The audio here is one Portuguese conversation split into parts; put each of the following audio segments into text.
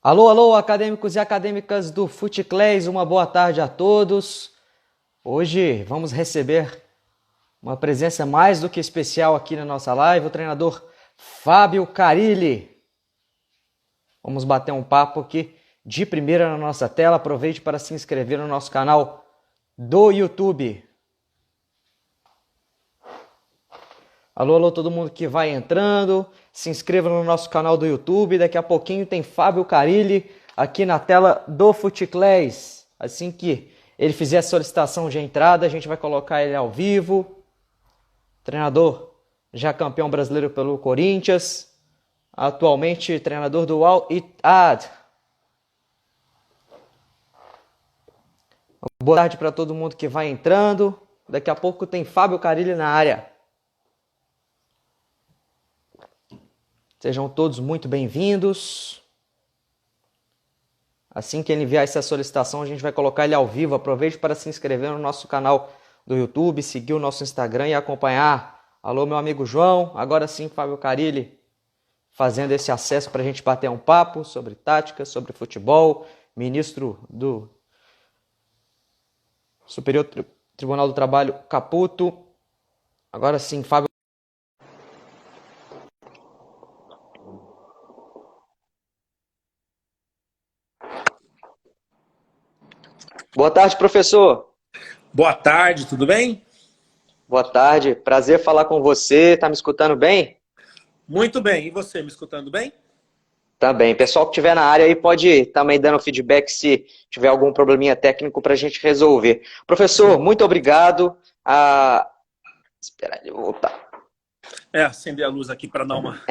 Alô, alô, acadêmicos e acadêmicas do FuteClays, uma boa tarde a todos. Hoje vamos receber uma presença mais do que especial aqui na nossa live, o treinador Fábio Carilli. Vamos bater um papo aqui de primeira na nossa tela. Aproveite para se inscrever no nosso canal do YouTube. Alô, alô, todo mundo que vai entrando, se inscreva no nosso canal do YouTube. Daqui a pouquinho tem Fábio Carilli aqui na tela do FuteClays. Assim que ele fizer a solicitação de entrada, a gente vai colocar ele ao vivo. Treinador já campeão brasileiro pelo Corinthians, atualmente treinador do Al Ittihad. Boa tarde para todo mundo que vai entrando. Daqui a pouco tem Fábio Carilli na área. Sejam todos muito bem-vindos. Assim que ele enviar essa solicitação, a gente vai colocar ele ao vivo. Aproveite para se inscrever no nosso canal do YouTube, seguir o nosso Instagram e acompanhar. Alô, meu amigo João. Agora sim, Fábio Carilli fazendo esse acesso para a gente bater um papo sobre tática, sobre futebol. Ministro do Superior Tribunal do Trabalho, Caputo. Agora sim, Fábio. Boa tarde, professor. Boa tarde, tudo bem? Boa tarde, prazer falar com você. Tá me escutando bem? Muito bem, e você, me escutando bem? Tá bem. Pessoal que estiver na área aí pode também dando feedback se tiver algum probleminha técnico para a gente resolver. Professor, muito obrigado. Espera aí, eu vou voltar. Acender a luz aqui para dar uma...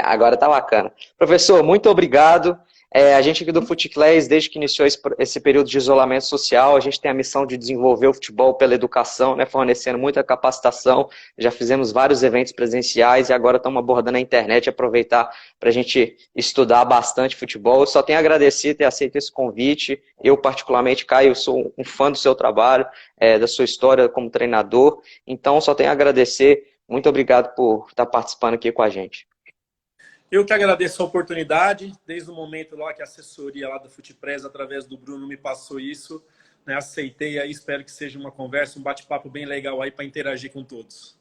Agora tá bacana. Professor, muito obrigado. A gente aqui do FuteClays, desde que iniciou esse período de isolamento social, a gente tem a missão de desenvolver o futebol pela educação, né, fornecendo muita capacitação. Já fizemos vários eventos presenciais e agora estamos abordando a internet, aproveitar para a gente estudar bastante futebol. Eu só tenho a agradecer ter aceito esse convite. Eu, particularmente, Caio, sou um fã do seu trabalho, da sua história como treinador. Então, só tenho a agradecer. Muito obrigado por estar participando aqui com a gente. Eu que agradeço a oportunidade, desde o momento lá que a assessoria lá do FutePress, através do Bruno, me passou isso, né, aceitei aí, espero que seja uma conversa, um bate-papo bem legal aí para interagir com todos.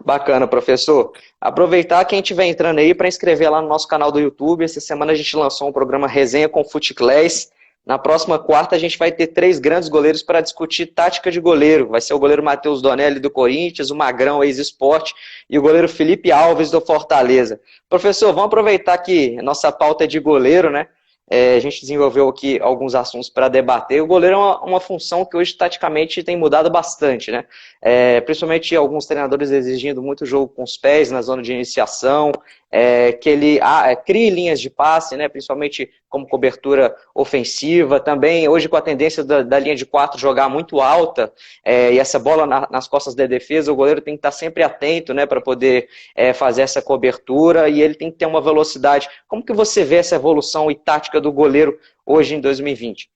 Bacana, professor. Aproveitar quem estiver entrando aí para inscrever lá no nosso canal do YouTube. Essa semana a gente lançou um programa Resenha com FuteClays. Na próxima quarta a gente vai ter 3 grandes goleiros para discutir tática de goleiro. Vai ser o goleiro Matheus Donelli do Corinthians, o Magrão, ex-Sport, e o goleiro Felipe Alves do Fortaleza. Professor, vamos aproveitar que a nossa pauta é de goleiro, né? A gente desenvolveu aqui alguns assuntos para debater. O goleiro é uma função que hoje, taticamente, tem mudado bastante, né? Principalmente alguns treinadores exigindo muito jogo com os pés na zona de iniciação, que ele crie linhas de passe, né? Principalmente como cobertura ofensiva. Também, hoje, com a tendência da linha de 4 jogar muito alta, e essa bola nas costas da defesa, o goleiro tem que estar sempre atento, né? Para poder fazer essa cobertura, e ele tem que ter uma velocidade. Como que você vê essa evolução e tática do goleiro hoje em 2020?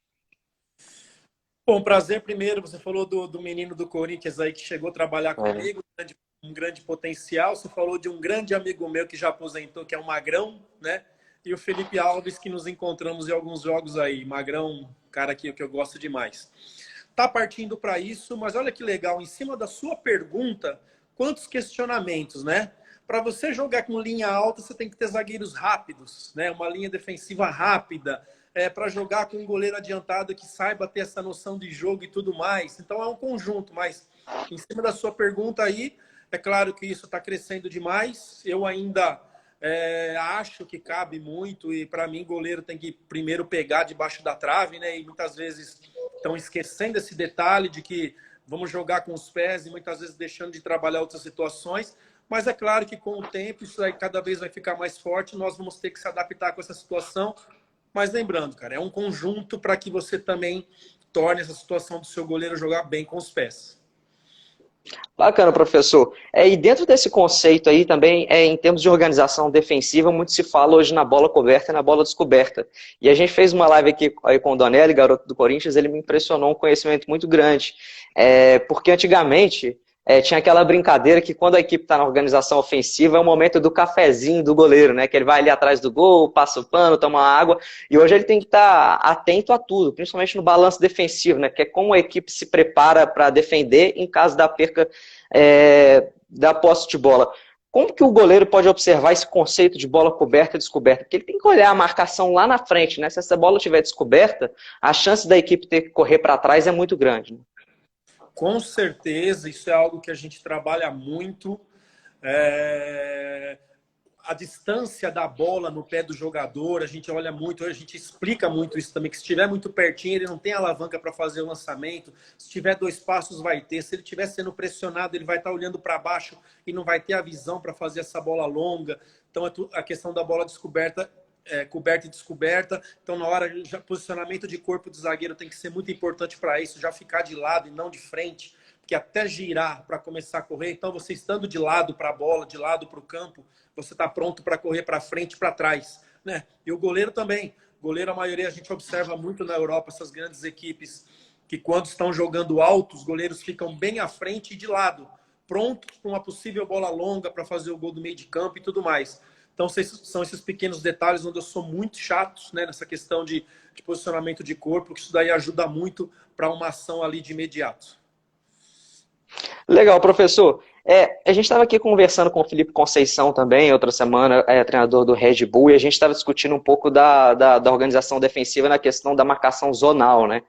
Bom, prazer primeiro, você falou do menino do Corinthians aí que chegou a trabalhar comigo, um grande potencial, você falou de um grande amigo meu que já aposentou, que é o Magrão, né? E o Felipe Alves, que nos encontramos em alguns jogos aí. Magrão, cara que eu gosto demais. Tá partindo para isso, mas olha que legal, em cima da sua pergunta, quantos questionamentos, né? Para você jogar com linha alta, você tem que ter zagueiros rápidos, né? Uma linha defensiva rápida, para jogar com um goleiro adiantado que saiba ter essa noção de jogo e tudo mais. Então é um conjunto, mas em cima da sua pergunta aí, é claro que isso está crescendo demais. Eu ainda acho que cabe muito e para mim goleiro tem que primeiro pegar debaixo da trave, né? E muitas vezes estão esquecendo esse detalhe de que vamos jogar com os pés e muitas vezes deixando de trabalhar outras situações. Mas é claro que com o tempo isso aí cada vez vai ficar mais forte, nós vamos ter que se adaptar com essa situação. Mas lembrando, cara, é um conjunto para que você também torne essa situação do seu goleiro jogar bem com os pés. Bacana, professor. E dentro desse conceito aí também, em termos de organização defensiva, muito se fala hoje na bola coberta e na bola descoberta. E a gente fez uma live aqui aí com o Donelli, garoto do Corinthians, ele me impressionou um conhecimento muito grande. Porque antigamente, tinha aquela brincadeira que quando a equipe está na organização ofensiva é o momento do cafezinho do goleiro, né? Que ele vai ali atrás do gol, passa o pano, toma água, e hoje ele tem que estar atento a tudo, principalmente no balanço defensivo, né? Que é como a equipe se prepara para defender em caso da perca da posse de bola. Como que o goleiro pode observar esse conceito de bola coberta e descoberta? Porque ele tem que olhar a marcação lá na frente, né? Se essa bola estiver descoberta, a chance da equipe ter que correr para trás é muito grande, né? Com certeza, isso é algo que a gente trabalha muito. A distância da bola no pé do jogador, a gente olha muito, a gente explica muito isso também, que se estiver muito pertinho, ele não tem alavanca para fazer o lançamento, se tiver 2 passos vai ter, se ele estiver sendo pressionado, ele vai estar olhando para baixo e não vai ter a visão para fazer essa bola longa. Então, a questão da bola descoberta, coberta e descoberta. Então, na hora, já, posicionamento de corpo do zagueiro tem que ser muito importante para isso, já ficar de lado e não de frente, porque até girar para começar a correr, então você estando de lado para a bola, de lado para o campo, você está pronto para correr para frente e para trás, né? E o goleiro também. Goleiro, a maioria, a gente observa muito na Europa, essas grandes equipes, que quando estão jogando alto, os goleiros ficam bem à frente e de lado, prontos para uma possível bola longa para fazer o gol do meio de campo e tudo mais. Então, são esses pequenos detalhes onde eu sou muito chato, né, nessa questão de posicionamento de corpo, que isso daí ajuda muito para uma ação ali de imediato. Legal, professor. A gente estava aqui conversando com o Felipe Conceição também, outra semana, treinador do Red Bull, e a gente estava discutindo um pouco da organização defensiva na questão da marcação zonal, né?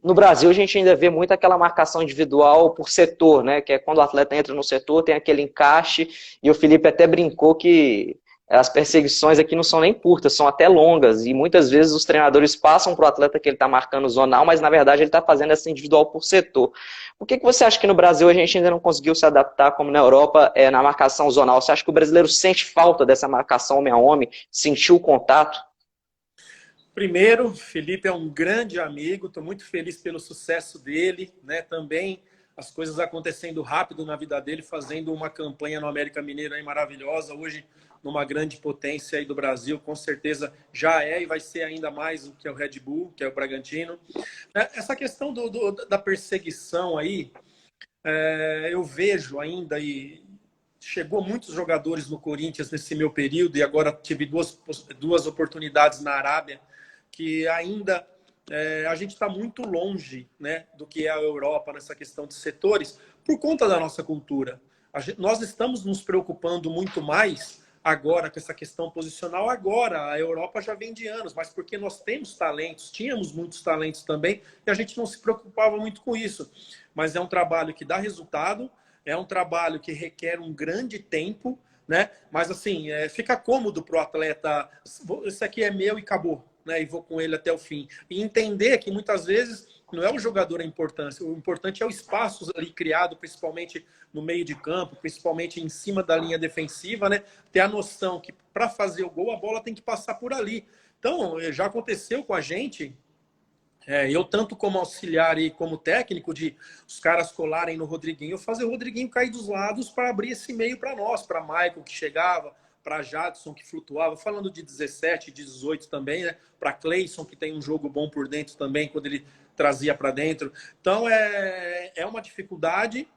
No Brasil, a gente ainda vê muito aquela marcação individual por setor, né? Que é quando o atleta entra no setor, tem aquele encaixe, e o Felipe até brincou que as perseguições aqui não são nem curtas, são até longas, e muitas vezes os treinadores passam para o atleta que ele está marcando zonal, mas na verdade ele está fazendo essa individual por setor. Por que você acha que no Brasil a gente ainda não conseguiu se adaptar, como na Europa, na marcação zonal? Você acha que o brasileiro sente falta dessa marcação homem a homem, sentiu o contato? Primeiro, Felipe é um grande amigo, estou muito feliz pelo sucesso dele, né? Também as coisas acontecendo rápido na vida dele, fazendo uma campanha no América Mineiro aí maravilhosa, hoje numa grande potência aí do Brasil, com certeza já é e vai ser ainda mais o que é o Red Bull, que é o Bragantino. Essa questão da perseguição aí, eu vejo ainda, e chegou muitos jogadores no Corinthians nesse meu período, e agora tive duas oportunidades na Arábia, que ainda a gente está muito longe, né, do que é a Europa nessa questão de setores, por conta da nossa cultura. Nós estamos nos preocupando muito mais agora com essa questão posicional. Agora, a Europa já vem de anos, mas porque nós temos talentos, tínhamos muitos talentos também, e a gente não se preocupava muito com isso. Mas é um trabalho que dá resultado, é um trabalho que requer um grande tempo, né? Mas assim, fica cômodo para o atleta, isso aqui é meu e acabou, né? E vou com ele até o fim. E entender que muitas vezes não é o jogador a importância, o importante é o espaço ali criado, principalmente no meio de campo, principalmente em cima da linha defensiva, né? Ter a noção que para fazer o gol a bola tem que passar por ali. Então, já aconteceu com a gente, eu tanto como auxiliar e como técnico, de os caras colarem no Rodriguinho, fazer o Rodriguinho cair dos lados para abrir esse meio para nós, para Michael que chegava, para Jadson que flutuava, falando de 17, 18 também, né? Para Cleison que tem um jogo bom por dentro também, quando ele trazia para dentro. Então é uma dificuldade,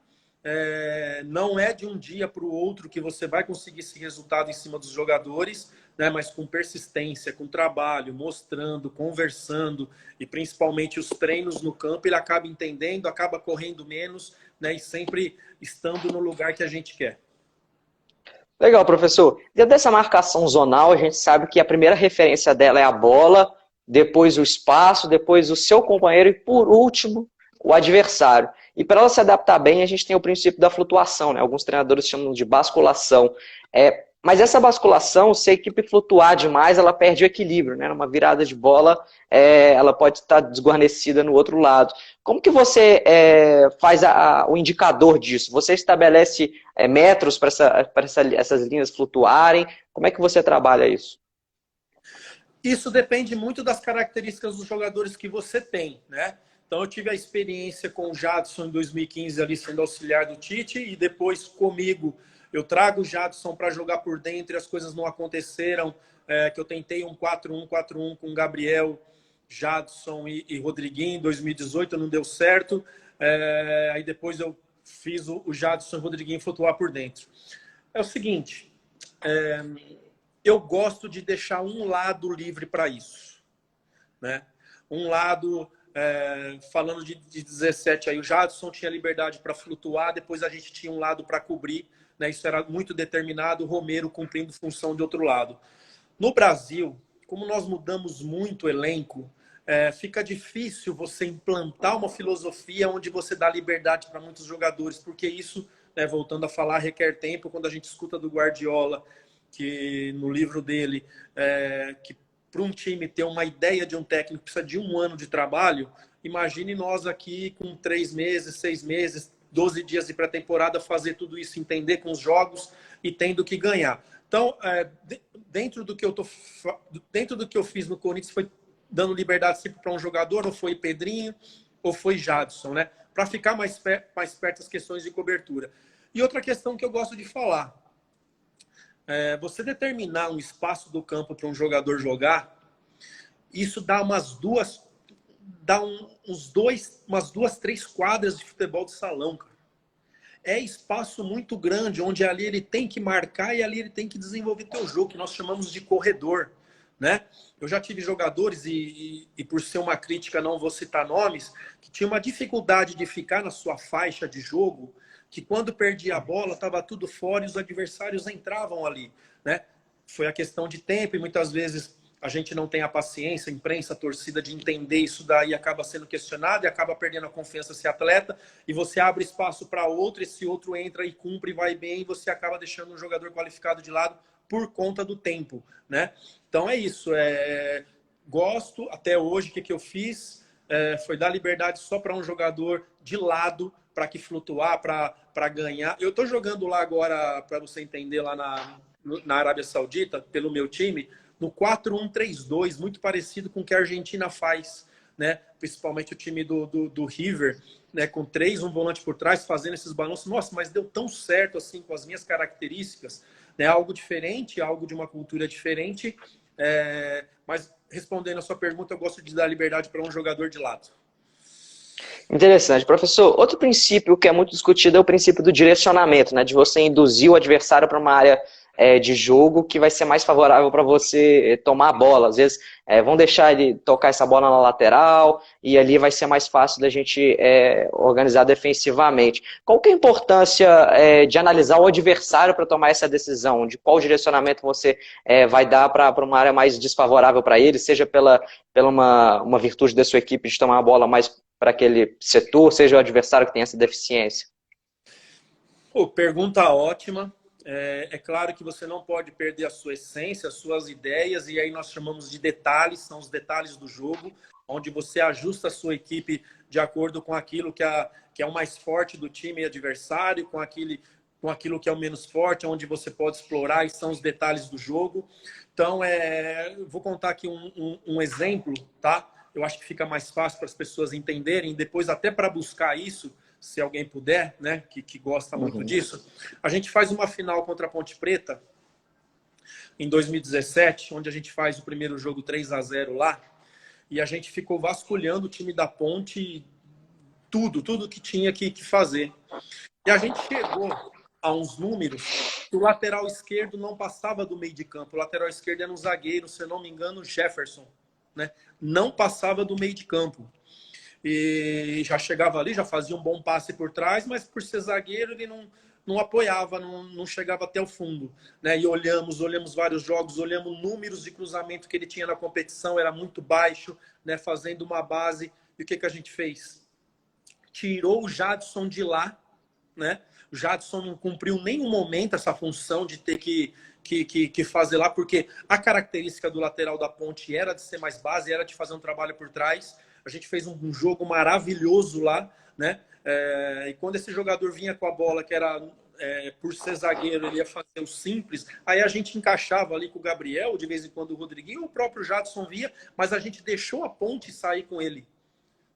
não é de um dia para o outro que você vai conseguir esse resultado em cima dos jogadores, né? Mas com persistência, com trabalho, mostrando, conversando e principalmente os treinos no campo, ele acaba entendendo, acaba correndo menos, né? E sempre estando no lugar que a gente quer. Legal, professor. Dentro dessa marcação zonal, a gente sabe que a primeira referência dela é a bola, depois o espaço, depois o seu companheiro e, por último, o adversário. E para ela se adaptar bem, a gente tem o princípio da flutuação, né? Alguns treinadores chamam de basculação. Mas essa basculação, se a equipe flutuar demais, ela perde o equilíbrio, né? Numa virada de bola, ela pode estar desguarnecida no outro lado. Como que você faz o indicador disso? Você estabelece metros para essas linhas flutuarem? Como é que você trabalha isso? Isso depende muito das características dos jogadores que você tem, né? Então eu tive a experiência com o Jadson em 2015 ali sendo auxiliar do Tite, e depois comigo eu trago o Jadson para jogar por dentro e as coisas não aconteceram, que eu tentei um 4-1-4-1 com Gabriel, Jadson e Rodriguinho em 2018, não deu certo. Aí depois eu fiz o Jadson e o Rodriguinho flutuar por dentro. É o seguinte, eu gosto de deixar um lado livre para isso, né? Um lado, falando de 17 aí, o Jadson tinha liberdade para flutuar, depois a gente tinha um lado para cobrir, né? Isso era muito determinado, o Romero cumprindo função de outro lado. No Brasil, como nós mudamos muito o elenco, fica difícil você implantar uma filosofia onde você dá liberdade para muitos jogadores, porque isso, né, voltando a falar, requer tempo. Quando a gente escuta do Guardiola, que no livro dele, que para um time ter uma ideia de um técnico precisa de 1 ano de trabalho, imagine nós aqui com 3 meses, 6 meses, 12 dias de pré-temporada, fazer tudo isso, entender com os jogos e tendo que ganhar. Então, dentro do que eu fiz no Corinthians, foi dando liberdade sempre para um jogador, ou foi Pedrinho, ou foi Jadson, né? Para ficar mais perto das questões de cobertura. E outra questão que eu gosto de falar, você determinar um espaço do campo para um jogador jogar, isso dá umas 3 quadras de futebol de salão, cara. É espaço muito grande, onde ali ele tem que marcar e ali ele tem que desenvolver teu jogo, que nós chamamos de corredor, né? Eu já tive jogadores, e por ser uma crítica, não vou citar nomes, que tinha uma dificuldade de ficar na sua faixa de jogo, que quando perdia a bola, estava tudo fora e os adversários entravam ali, né? Foi a questão de tempo e muitas vezes a gente não tem a paciência, a imprensa, a torcida, de entender isso daí, acaba sendo questionado e acaba perdendo a confiança esse atleta, e você abre espaço para outro, esse outro entra e cumpre, vai bem, e você acaba deixando um jogador qualificado de lado por conta do tempo, né? Então é isso, gosto, até hoje, o que eu fiz foi dar liberdade só para um jogador de lado, para que flutuar, para ganhar. Eu estou jogando lá agora, para você entender, lá na Arábia Saudita, pelo meu time, no 4-1-3-2, muito parecido com o que a Argentina faz, né? Principalmente o time do River, né? Com 3, um volante por trás, fazendo esses balanços. Nossa, mas deu tão certo assim com as minhas características, né? Algo diferente, algo de uma cultura diferente. Mas respondendo a sua pergunta, eu gosto de dar liberdade para um jogador de lado. Interessante. Professor, outro princípio que é muito discutido é o princípio do direcionamento, né? De você induzir o adversário para uma área de jogo que vai ser mais favorável para você tomar a bola. Às vezes vão deixar ele tocar essa bola na lateral e ali vai ser mais fácil da gente organizar defensivamente. Qual que é a importância de analisar o adversário para tomar essa decisão? De qual direcionamento você vai dar para uma área mais desfavorável para ele, seja pela uma virtude da sua equipe de tomar a bola mais para aquele setor, seja o adversário que tem essa deficiência? Pô, pergunta ótima. É claro que você não pode perder a sua essência, as suas ideias, e aí nós chamamos de detalhes, são os detalhes do jogo, onde você ajusta a sua equipe de acordo com aquilo que é o mais forte do time adversário, com aquilo que é o menos forte, onde você pode explorar, e são os detalhes do jogo. Então, vou contar aqui um exemplo, tá? Eu acho que fica mais fácil para as pessoas entenderem, depois até para buscar isso, se alguém puder, né, que gosta muito disso. A gente faz uma final contra a Ponte Preta em 2017, onde a gente faz o primeiro jogo 3-0 lá, e a gente ficou vasculhando o time da Ponte, tudo que tinha que fazer. E a gente chegou a uns números que o lateral esquerdo não passava do meio de campo. O lateral esquerdo era um zagueiro, se eu não me engano, Jefferson, né? Não passava do meio de campo. E já chegava ali, já fazia um bom passe por trás, mas por ser zagueiro ele não apoiava, não chegava até o fundo, né? E olhamos vários jogos, olhamos números de cruzamento que ele tinha na competição, era muito baixo, né? Fazendo uma base. E o que a gente fez? Tirou o Jadson de lá, né? O Jadson não cumpriu em nenhum momento essa função de ter que fazer lá, porque a característica do lateral da Ponte era de ser mais base, era de fazer um trabalho por trás. A gente fez um jogo maravilhoso lá, né? E quando esse jogador vinha com a bola, que era por ser zagueiro, ele ia fazer o simples, aí a gente encaixava ali com o Gabriel, de vez em quando o Rodriguinho, o próprio Jadson via, mas a gente deixou a Ponte sair com ele.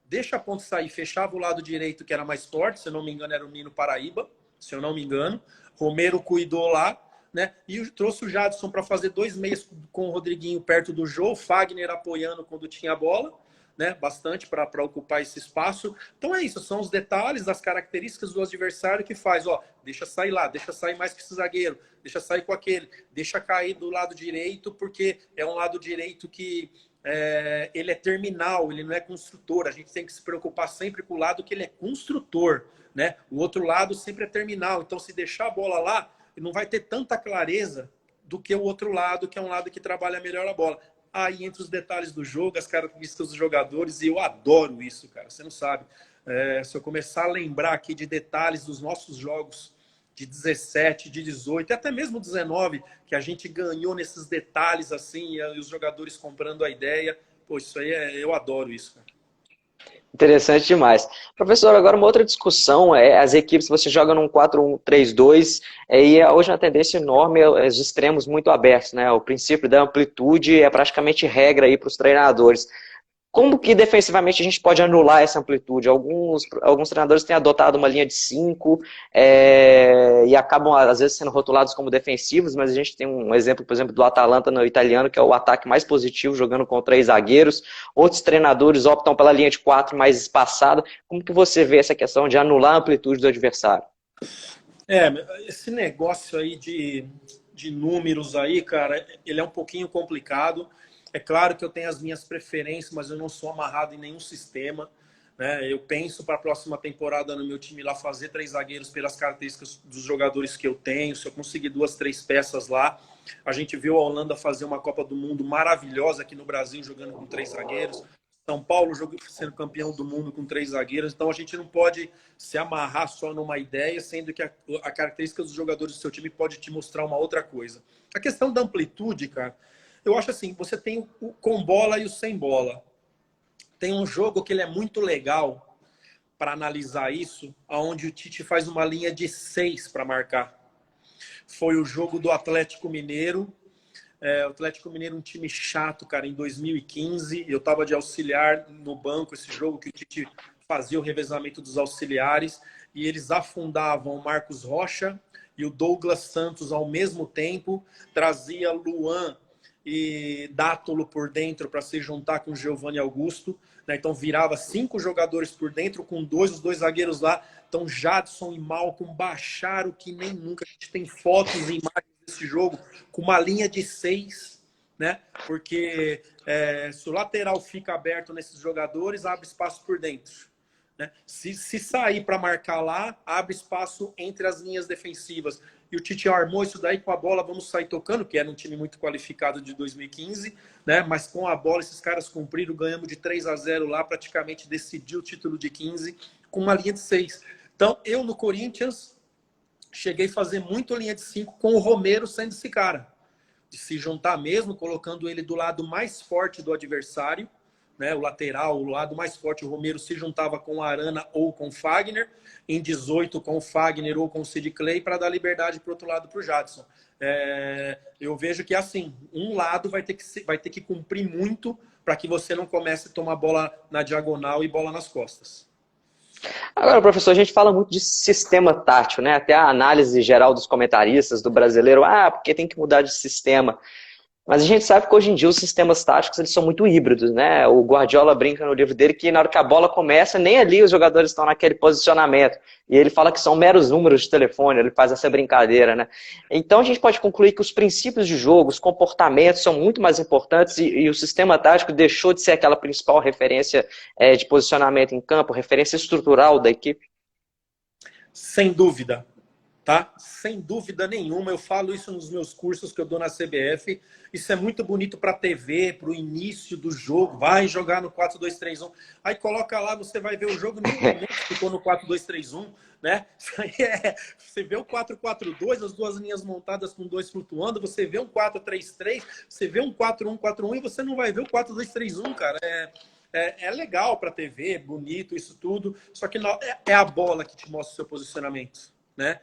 Deixa a Ponte sair, fechava o lado direito, que era mais forte, se eu não me engano era o Nino Paraíba, se eu não me engano. Romero cuidou lá, né? E trouxe o Jadson para fazer 2 meias com o Rodriguinho perto do Jô, o Fagner apoiando quando tinha a bola, né, bastante para ocupar esse espaço. Então é isso, são os detalhes das características do adversário que faz, ó, deixa sair lá, deixa sair mais que esse zagueiro, deixa sair com aquele, deixa cair do lado direito, porque é um lado direito que ele é terminal, ele não é construtor. A gente tem que se preocupar sempre com o lado que ele é construtor, né? O outro lado sempre é terminal. Então, se deixar a bola lá, não vai ter tanta clareza do que o outro lado, que é um lado que trabalha melhor a bola. Aí, entre os detalhes do jogo, as características dos jogadores, e eu adoro isso, cara. Você não sabe. Se eu começar a lembrar aqui de detalhes dos nossos jogos de 17, de 18, e até mesmo 19, que a gente ganhou nesses detalhes assim, e os jogadores comprando a ideia. Pô, isso aí eu adoro isso, cara. Interessante demais. Professor, agora uma outra discussão é as equipes, você joga num 4-1-3-2, e hoje uma tendência enorme é os extremos muito abertos, né? O princípio da amplitude é praticamente regra aí para os treinadores. Como que defensivamente a gente pode anular essa amplitude? Alguns treinadores têm adotado uma linha de 5 e acabam, às vezes, sendo rotulados como defensivos, mas a gente tem um exemplo, por exemplo, do Atalanta no italiano, que é o ataque mais positivo, jogando com 3 zagueiros. Outros treinadores optam pela linha de 4 mais espaçada. Como que você vê essa questão de anular a amplitude do adversário? Esse negócio aí de números aí, cara, ele é um pouquinho complicado. É claro que eu tenho as minhas preferências, mas eu não sou amarrado em nenhum sistema, né? Eu penso para a próxima temporada no meu time lá fazer 3 zagueiros pelas características dos jogadores que eu tenho. Se eu conseguir 2, 3 peças lá, a gente viu a Holanda fazer uma Copa do Mundo maravilhosa aqui no Brasil jogando com 3 zagueiros. São Paulo sendo campeão do mundo com 3 zagueiros. Então a gente não pode se amarrar só numa ideia, sendo que a característica dos jogadores do seu time pode te mostrar uma outra coisa. A questão da amplitude, cara, eu acho assim, você tem o com bola e o sem bola. Tem um jogo que ele é muito legal para analisar isso, onde o Tite faz uma linha de 6 para marcar. Foi o jogo do Atlético Mineiro. O Atlético Mineiro, um time chato, cara, em 2015. Eu estava de auxiliar no banco, esse jogo que o Tite fazia o revezamento dos auxiliares, e eles afundavam o Marcos Rocha e o Douglas Santos ao mesmo tempo, trazia Luan e Dátolo por dentro para se juntar com Giovanni Augusto, né? Então virava 5 jogadores por dentro com os 2 zagueiros lá. Então Jadson e Malcom baixaram que nem nunca. A gente tem fotos e imagens desse jogo com uma linha de 6, né? Porque se o lateral fica aberto nesses jogadores, abre espaço por dentro, né? Se sair para marcar lá, abre espaço entre as linhas defensivas. E o Tite armou isso daí com a bola, vamos sair tocando, que era um time muito qualificado de 2015, né? Mas com a bola esses caras cumpriram, ganhamos de 3-0 lá, praticamente decidiu o título de 15 com uma linha de 6. Então, eu no Corinthians cheguei a fazer muito linha de 5 com o Romero sendo esse cara. De se juntar mesmo, colocando ele do lado mais forte do adversário, né, o lateral, o lado mais forte, o Romero se juntava com o Arana ou com o Fagner, em 18 com o Fagner ou com o Sid Clay, para dar liberdade para o outro lado para o Jadson. Eu vejo que assim, um lado vai ter que cumprir muito para que você não comece a tomar bola na diagonal e bola nas costas. Agora, professor, a gente fala muito de sistema tático, né? Até a análise geral dos comentaristas do brasileiro, porque tem que mudar de sistema. Mas a gente sabe que hoje em dia os sistemas táticos eles são muito híbridos, né? O Guardiola brinca no livro dele que na hora que a bola começa, nem ali os jogadores estão naquele posicionamento. E ele fala que são meros números de telefone, ele faz essa brincadeira, né? Então a gente pode concluir que os princípios de jogo, os comportamentos são muito mais importantes e o sistema tático deixou de ser aquela principal referência de posicionamento em campo, referência estrutural da equipe. Sem dúvida. Tá? Sem dúvida nenhuma, eu falo isso nos meus cursos que eu dou na CBF. Isso é muito bonito para a TV, para o início do jogo. Vai jogar no 4-2-3-1. Aí coloca lá, você vai ver o jogo, nem ficou no 4-2-3-1, né? Isso aí você vê o 4-4-2, as duas linhas montadas com 2 flutuando. Você vê um 4-3-3, você vê um 4-1-4-1 e você não vai ver o 4-2-3-1, cara. É legal para a TV, bonito, isso tudo. Só que é a bola que te mostra o seu posicionamento, né?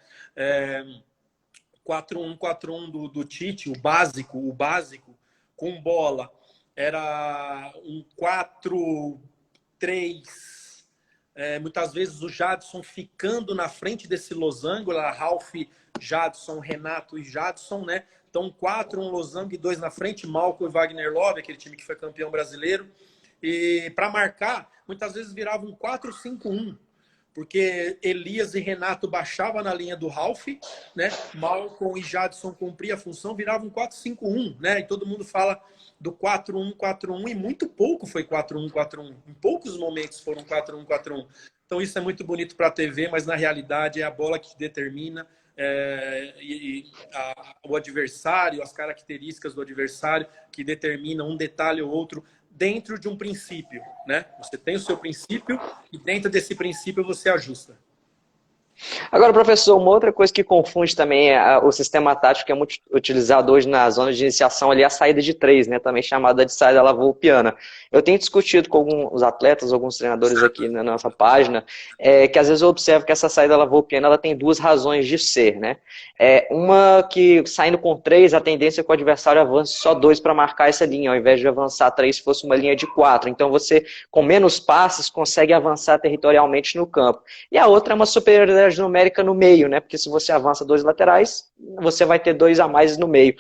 4-1-4-1 do Tite, o básico com bola era um 4-3, muitas vezes o Jadson ficando na frente desse losango, Ralf, Jadson, Renato e Jadson, né? Então 4, um losango e 2 na frente, Malcom e Wagner Love, aquele time que foi campeão brasileiro. E para marcar, muitas vezes virava um 4-5-1, porque Elias e Renato baixavam na linha do Ralf, né? Malcom e Jadson cumpriam a função, virava um 4-5-1, né? E todo mundo fala do 4-1-4-1 e muito pouco foi 4-1-4-1. Em poucos momentos foram 4-1-4-1. Então isso é muito bonito para a TV, mas na realidade é a bola que determina o adversário, as características do adversário que determinam um detalhe ou outro dentro de um princípio, né? Você tem o seu princípio e dentro desse princípio você ajusta. Agora, professor, uma outra coisa que confunde também é o sistema tático que é muito utilizado hoje na zona de iniciação ali, é a saída de três, né? Também chamada de saída lavoupiana. Eu tenho discutido com alguns atletas, alguns treinadores aqui na nossa página, que às vezes eu observo que essa saída lavoupiana ela tem duas razões de ser, né? Uma que saindo com três, a tendência é que o adversário avance só dois para marcar essa linha, ao invés de avançar três se fosse uma linha de quatro. Então você, com menos passes, consegue avançar territorialmente no campo. E a outra é uma superioridade numérica no meio, né? Porque se você avança dois laterais, você vai ter dois a mais no meio.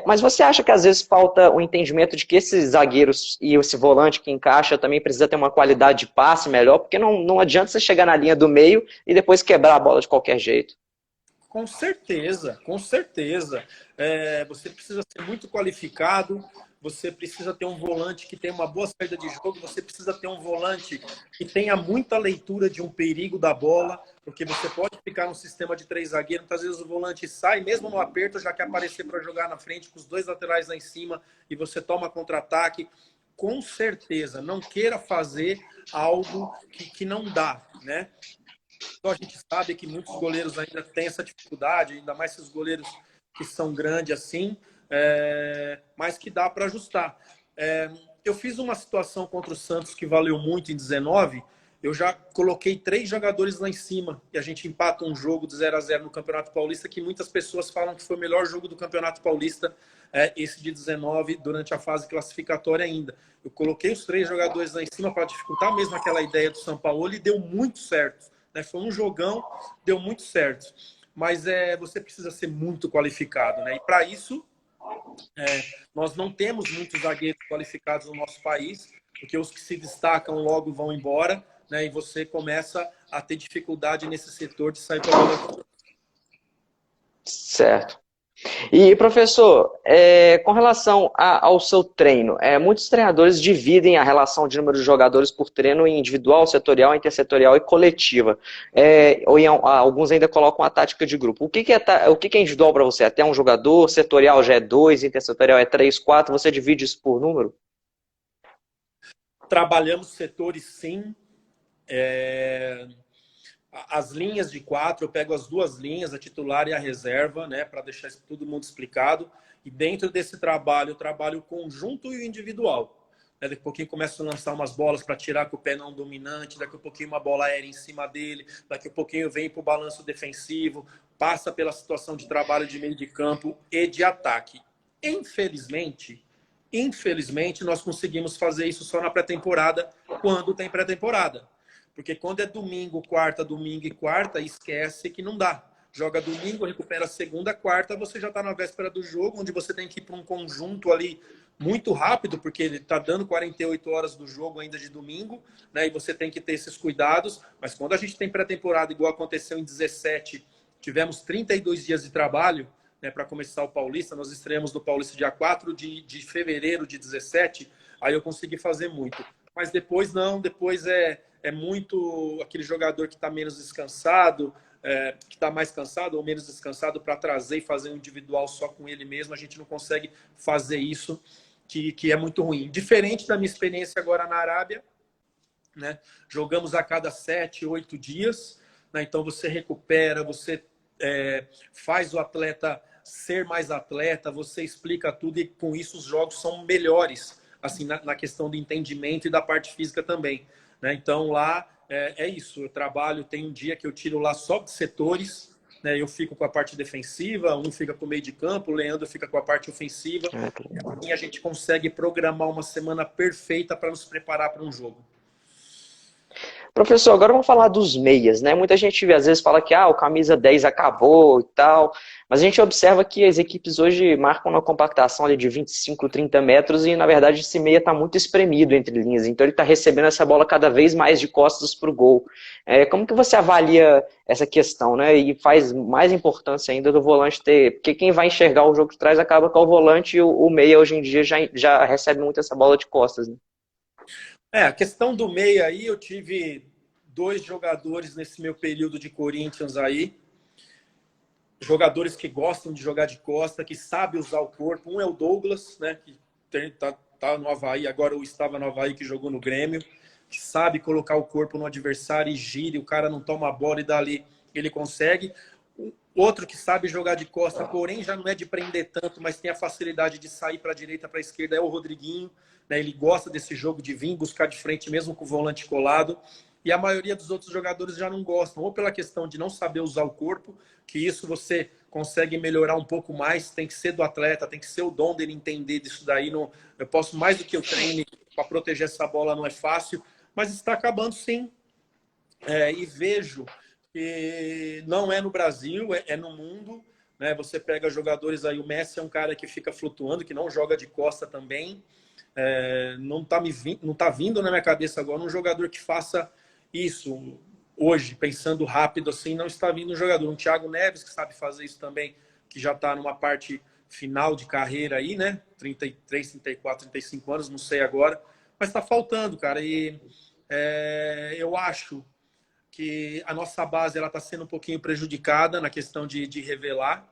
Mas você acha que às vezes falta o entendimento de que esses zagueiros e esse volante que encaixa também precisa ter uma qualidade de passe melhor, porque não adianta você chegar na linha do meio e depois quebrar a bola de qualquer jeito. Com certeza, com certeza. Você precisa ser muito qualificado, você precisa ter um volante que tenha uma boa saída de jogo, você precisa ter um volante que tenha muita leitura de um perigo da bola, porque você pode ficar num sistema de três zagueiros, muitas vezes o volante sai, mesmo no aperto, já quer aparecer para jogar na frente, com os dois laterais lá em cima, e você toma contra-ataque. Com certeza, não queira fazer algo que não dá, né? Então a gente sabe que muitos goleiros ainda têm essa dificuldade, ainda mais esses goleiros que são grandes assim, mas que dá para ajustar. Eu fiz uma situação contra o Santos que valeu muito em 19. Eu já coloquei 3 jogadores lá em cima e a gente empata um jogo de 0-0 no Campeonato Paulista, que muitas pessoas falam que foi o melhor jogo do Campeonato Paulista, esse de 19, durante a fase classificatória ainda. Eu coloquei os 3 jogadores lá em cima para dificultar mesmo aquela ideia do São Paulo e deu muito certo. Foi um jogão, deu muito certo. Mas você precisa ser muito qualificado, né? E para isso, nós não temos muitos zagueiros qualificados no nosso país, porque os que se destacam logo vão embora, né? E você começa a ter dificuldade nesse setor de sair para a bola. Certo. E, professor, com relação ao seu treino, muitos treinadores dividem a relação de número de jogadores por treino em individual, setorial, intersetorial e coletiva. Alguns ainda colocam a tática de grupo. O que é individual para você? Até um jogador, setorial já é 2, intersetorial é 3, 4, você divide isso por número? Trabalhamos setores sim. As linhas de 4, eu pego as 2 linhas, a titular e a reserva, né, para deixar isso todo mundo explicado. E dentro desse trabalho, eu trabalho o conjunto e o individual. Daqui a pouquinho começo a lançar umas bolas para tirar com o pé não dominante, daqui a pouquinho uma bola aérea em cima dele, daqui a pouquinho vem para o balanço defensivo, passa pela situação de trabalho de meio de campo e de ataque. Infelizmente, nós conseguimos fazer isso só na pré-temporada, quando tem pré-temporada. Porque quando é domingo e quarta, esquece que não dá. Joga domingo, recupera segunda, quarta, você já está na véspera do jogo, onde você tem que ir para um conjunto ali muito rápido, porque ele está dando 48 horas do jogo ainda de domingo, né? E você tem que ter esses cuidados. Mas quando a gente tem pré-temporada, igual aconteceu em 17, tivemos 32 dias de trabalho, né, para começar o Paulista. Nós estreamos no Paulista dia 4 de fevereiro de 17, aí eu consegui fazer muito. Mas depois não, depois é muito aquele jogador que está menos descansado, que está mais cansado ou menos descansado para trazer e fazer um individual só com ele mesmo. A gente não consegue fazer isso, que é muito ruim. Diferente da minha experiência agora na Arábia, né? Jogamos a cada 7, 8 dias, né? Então você recupera, você faz o atleta ser mais atleta, você explica tudo e com isso os jogos são melhores, assim, na questão do entendimento e da parte física também. Né? Então lá é isso, eu trabalho, tem um dia que eu tiro lá só de setores, né? Eu fico com a parte defensiva, um fica com o meio de campo, o Leandro fica com a parte ofensiva, e a gente consegue programar uma semana perfeita para nos preparar para um jogo. Professor, agora vamos falar dos meias, né? Muita gente às vezes fala que o camisa 10 acabou e tal, mas a gente observa que as equipes hoje marcam uma compactação ali de 25, 30 metros e, na verdade, esse meia está muito espremido entre linhas, então ele está recebendo essa bola cada vez mais de costas para o gol. Como que você avalia essa questão, né? E faz mais importância ainda do volante ter, porque quem vai enxergar o jogo de trás acaba com o volante e o meia hoje em dia já recebe muito essa bola de costas, né? A questão do meia aí, eu tive dois jogadores nesse meu período de Corinthians aí, jogadores que gostam de jogar de costa, que sabem usar o corpo. Um é o Douglas, né, que tá no Avaí, agora estava no Avaí, que jogou no Grêmio, que sabe colocar o corpo no adversário e gira, e o cara não toma a bola e dali ele consegue. Outro que sabe jogar de costa, porém já não é de prender tanto, mas tem a facilidade de sair para a direita, para a esquerda, é o Rodriguinho. Né? Ele gosta desse jogo de vir buscar de frente, mesmo com o volante colado. E a maioria dos outros jogadores já não gostam, ou pela questão de não saber usar o corpo, que isso você consegue melhorar um pouco mais, tem que ser do atleta, tem que ser o dom dele entender disso daí. Não, eu posso mais do que eu treine para proteger essa bola, não é fácil, mas está acabando sim. E vejo que não é no Brasil, é no mundo. Né? Você pega jogadores aí, o Messi é um cara que fica flutuando, que não joga de costa também. Não tá vindo na minha cabeça agora um jogador que faça isso hoje, pensando rápido assim, não está vindo um jogador. Um Thiago Neves, que sabe fazer isso também, que já está numa parte final de carreira aí, né? 33, 34, 35 anos, não sei agora. Mas está faltando, cara. E eu acho que a nossa base ela está sendo um pouquinho prejudicada na questão de revelar,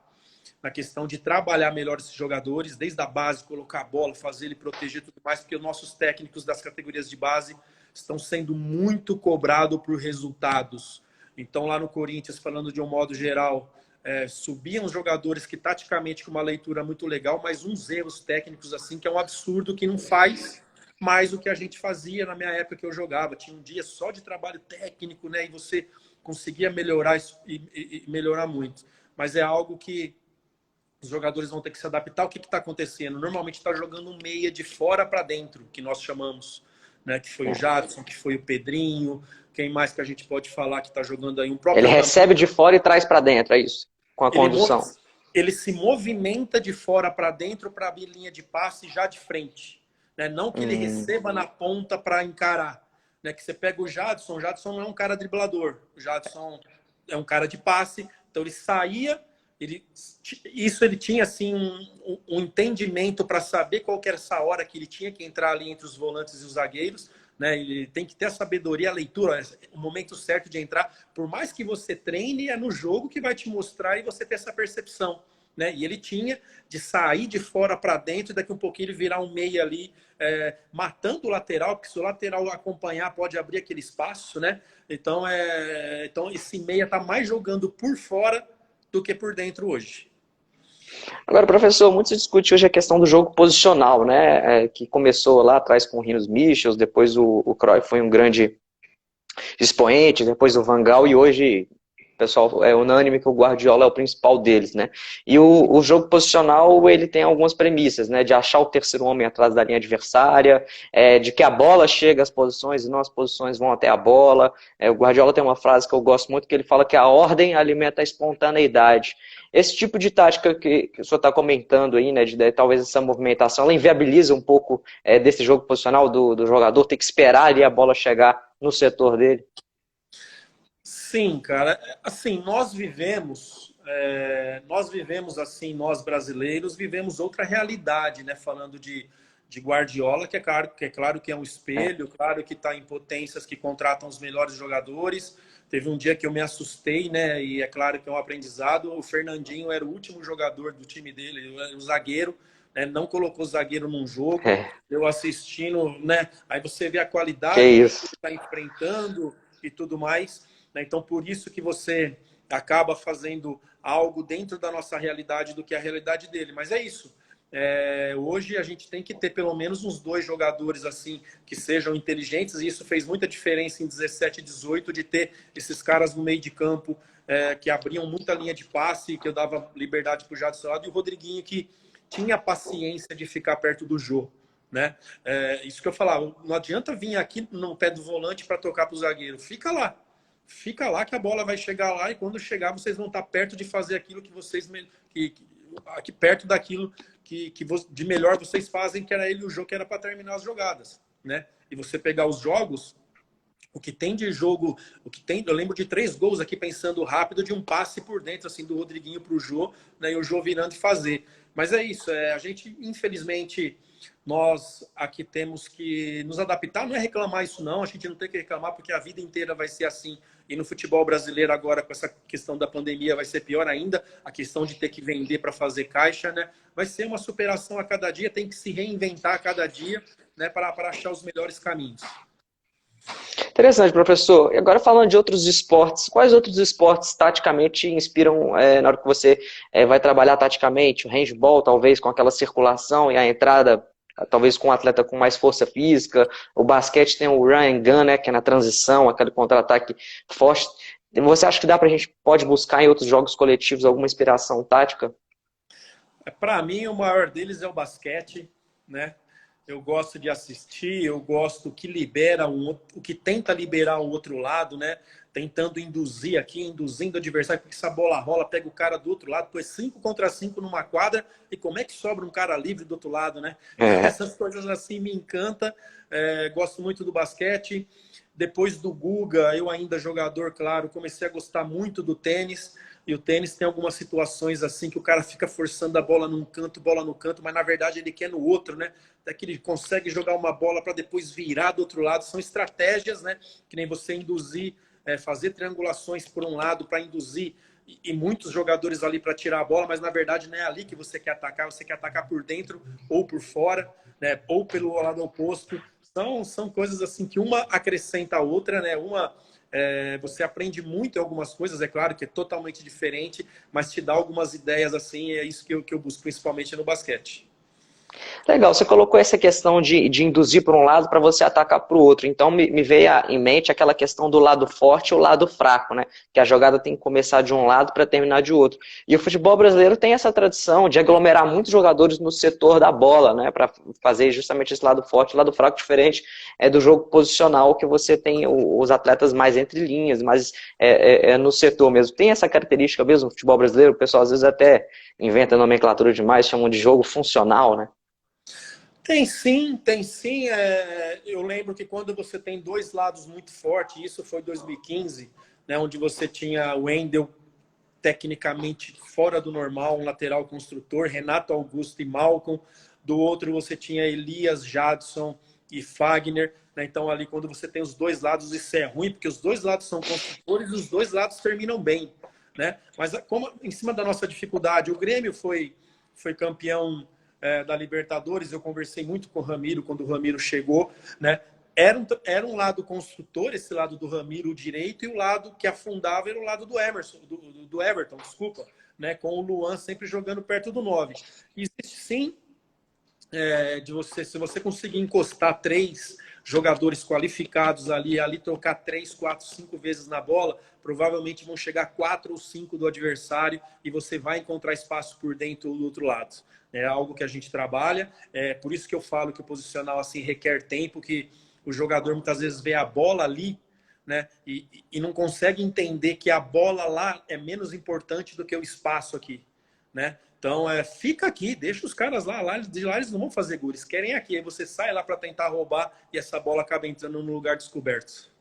na questão de trabalhar melhor esses jogadores, desde a base, colocar a bola, fazer ele proteger tudo mais, porque os nossos técnicos das categorias de base estão sendo muito cobrados por resultados. Então, lá no Corinthians, falando de um modo geral, subiam os jogadores que taticamente com uma leitura muito legal, mas uns erros técnicos assim que é um absurdo, que não faz mais o que a gente fazia na minha época que eu jogava. Tinha um dia só de trabalho técnico, né? E você conseguia melhorar isso, e melhorar muito. Mas é algo que os jogadores vão ter que se adaptar. O que está acontecendo? Normalmente está jogando meia de fora para dentro, que nós chamamos, né? Que foi o Jadson, que foi o Pedrinho. Quem mais que a gente pode falar que está jogando aí? Um Ele próprio recebe de fora e traz para dentro, é isso? Com a ele, condução. ele se movimenta de fora para dentro para abrir linha de passe já de frente. Né? Não que ele receba na ponta para encarar. Né? Que você pega o Jadson não é um cara driblador. O Jadson é um cara de passe. Então ele saía, ele tinha assim um entendimento para saber qual que era essa hora que ele tinha que entrar ali entre os volantes e os zagueiros. Né? Ele tem que ter a sabedoria, a leitura, o momento certo de entrar. Por mais que você treine, é no jogo que vai te mostrar e você ter essa percepção. Né? E ele tinha de sair de fora para dentro e daqui um pouquinho ele virar um meia ali, matando o lateral, porque se o lateral acompanhar pode abrir aquele espaço. Né? Então esse meia está mais jogando por fora do que por dentro hoje. Agora, professor, muito se discute hoje a questão do jogo posicional, né? Que começou lá atrás com o Rinos Michels, depois o Cruyff foi um grande expoente, depois o Van Gaal, e hoje o pessoal é unânime que o Guardiola é o principal deles, né? E o jogo posicional, ele tem algumas premissas, né? De achar o terceiro homem atrás da linha adversária, de que a bola chega às posições e não as posições vão até a bola. O Guardiola tem uma frase que eu gosto muito, que ele fala que a ordem alimenta a espontaneidade. Esse tipo de tática que o senhor está comentando aí, né, de talvez essa movimentação, ela inviabiliza um pouco desse jogo posicional do jogador ter que esperar ali a bola chegar no setor dele? Sim, cara. Assim, nós vivemos assim, nós brasileiros vivemos outra realidade, né? Falando de Guardiola, que é claro que é um espelho, claro que está em potências que contratam os melhores jogadores. Teve um dia que eu me assustei, né? E é claro que é um aprendizado. O Fernandinho era o último jogador do time dele, o zagueiro, né? Não colocou o zagueiro num jogo. Eu assistindo, né? Aí você vê a Que qualidade que isso. ele está enfrentando e tudo mais. Então, por isso que você acaba fazendo algo dentro da nossa realidade do que a realidade dele. Mas é isso. Hoje a gente tem que ter pelo menos uns dois jogadores assim que sejam inteligentes, e isso fez muita diferença em 17 e 18, de ter esses caras no meio de campo que abriam muita linha de passe, que eu dava liberdade para o Jadson e o Rodriguinho, que tinha paciência de ficar perto do Jô. né? Isso que eu falava, não adianta vir aqui no pé do volante para tocar para o zagueiro. Fica lá que a bola vai chegar lá e quando chegar vocês vão estar perto de fazer aquilo que vocês aqui perto daquilo que de melhor vocês fazem, que era ele o jogo que era para terminar as jogadas, né? E você pegar os jogos, o que tem de jogo, eu lembro de 3 gols aqui pensando rápido de um passe por dentro assim do Rodriguinho para o Jô, né? E o Jô virando e fazer. Mas é isso, a gente infelizmente nós aqui temos que nos adaptar, não é reclamar isso não, a gente não tem que reclamar porque a vida inteira vai ser assim. E no futebol brasileiro agora, com essa questão da pandemia, vai ser pior ainda, a questão de ter que vender para fazer caixa, né? Vai ser uma superação a cada dia, tem que se reinventar a cada dia, né? Para achar os melhores caminhos. Interessante, professor. E agora falando de outros esportes, quais outros esportes taticamente inspiram na hora que você vai trabalhar taticamente? O handball, talvez, com aquela circulação e a entrada, talvez com um atleta com mais força física. O basquete tem o run and gun, né, que é na transição, aquele contra-ataque forte. Você acha que dá pra gente pode buscar em outros jogos coletivos alguma inspiração tática? Para mim, o maior deles é o basquete, né? Eu gosto de assistir, eu gosto que libera o que tenta liberar o outro lado, né? Tentando induzir aqui, induzindo o adversário, porque essa bola rola, pega o cara do outro lado, põe 5 contra 5 numa quadra, e como é que sobra um cara livre do outro lado, né? Essas coisas assim me encantam. Gosto muito do basquete. Depois do Guga, eu ainda jogador, claro, comecei a gostar muito do tênis. E o tênis tem algumas situações assim que o cara fica forçando a bola num canto, bola no canto, mas na verdade ele quer no outro, né? Até que ele consegue jogar uma bola para depois virar do outro lado. São estratégias, né? Que nem você induzir, fazer triangulações por um lado para induzir e muitos jogadores ali para tirar a bola, mas na verdade não é ali que você quer atacar por dentro ou por fora, né? Ou pelo lado oposto. São coisas assim que uma acrescenta a outra, né? Você aprende muito em algumas coisas, é claro que é totalmente diferente, mas te dá algumas ideias assim, é isso que eu busco principalmente no basquete. Legal, você colocou essa questão de induzir para um lado para você atacar para o outro. Então me veio em mente aquela questão do lado forte e o lado fraco, né? Que a jogada tem que começar de um lado para terminar de outro. E o futebol brasileiro tem essa tradição de aglomerar muitos jogadores no setor da bola, né? Para fazer justamente esse lado forte, lado fraco, diferente do jogo posicional, que você tem os atletas mais entre linhas, mais no setor mesmo. Tem essa característica mesmo no futebol brasileiro, o pessoal às vezes até inventa nomenclatura demais, chamam de jogo funcional, né? Tem sim, tem sim. Eu lembro que quando você tem 2 lados muito fortes, isso foi 2015, né, onde você tinha o Wendel tecnicamente fora do normal, um lateral construtor, Renato Augusto e Malcolm. Do outro você tinha Elias, Jadson e Fagner. Né? Então ali quando você tem os 2 lados, isso é ruim, porque os 2 lados são construtores e os 2 lados terminam bem. Né? Mas como em cima da nossa dificuldade, o Grêmio foi campeão da Libertadores, eu conversei muito com o Ramiro quando o Ramiro chegou, né? Era um lado construtor, esse lado do Ramiro, o direito, e o lado que afundava era o lado do Emerson, do Everton, desculpa, né? Com o Luan sempre jogando perto do 9. Existe sim, se você conseguir encostar 3 jogadores qualificados ali trocar 3, 4, 5 vezes na bola, provavelmente vão chegar 4 ou 5 do adversário e você vai encontrar espaço por dentro ou do outro lado. É algo que a gente trabalha, por isso que eu falo que o posicional assim requer tempo, que o jogador muitas vezes vê a bola ali, né, e não consegue entender que a bola lá é menos importante do que o espaço aqui, né? Então, fica aqui, deixa os caras de lá eles não vão fazer gol, eles querem aqui, aí você sai lá para tentar roubar e essa bola acaba entrando no lugar descoberto.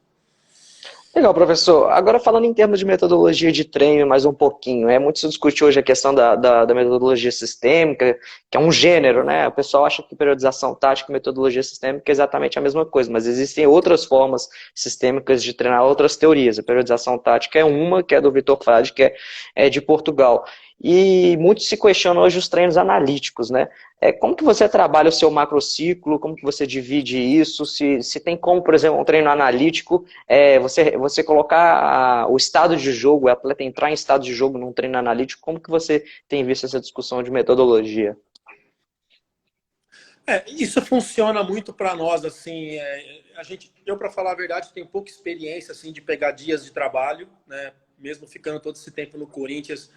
Legal, professor. Agora falando em termos de metodologia de treino, mais um pouquinho, muito se discute hoje a questão da metodologia sistêmica, que é um gênero, né? O pessoal acha que periodização tática e metodologia sistêmica é exatamente a mesma coisa, mas existem outras formas sistêmicas de treinar, outras teorias. A periodização tática é uma, que é do Vitor Frade, que é de Portugal. E muito se questiona hoje os treinos analíticos, né? Como que você trabalha o seu macrociclo, como que você divide isso, se tem como, por exemplo, um treino analítico, você colocar o estado de jogo, o atleta entrar em estado de jogo num treino analítico, como que você tem visto essa discussão de metodologia? Isso funciona muito para nós, assim, eu, para falar a verdade, tenho pouca experiência, assim, de pegar dias de trabalho, né, mesmo ficando todo esse tempo no Corinthians,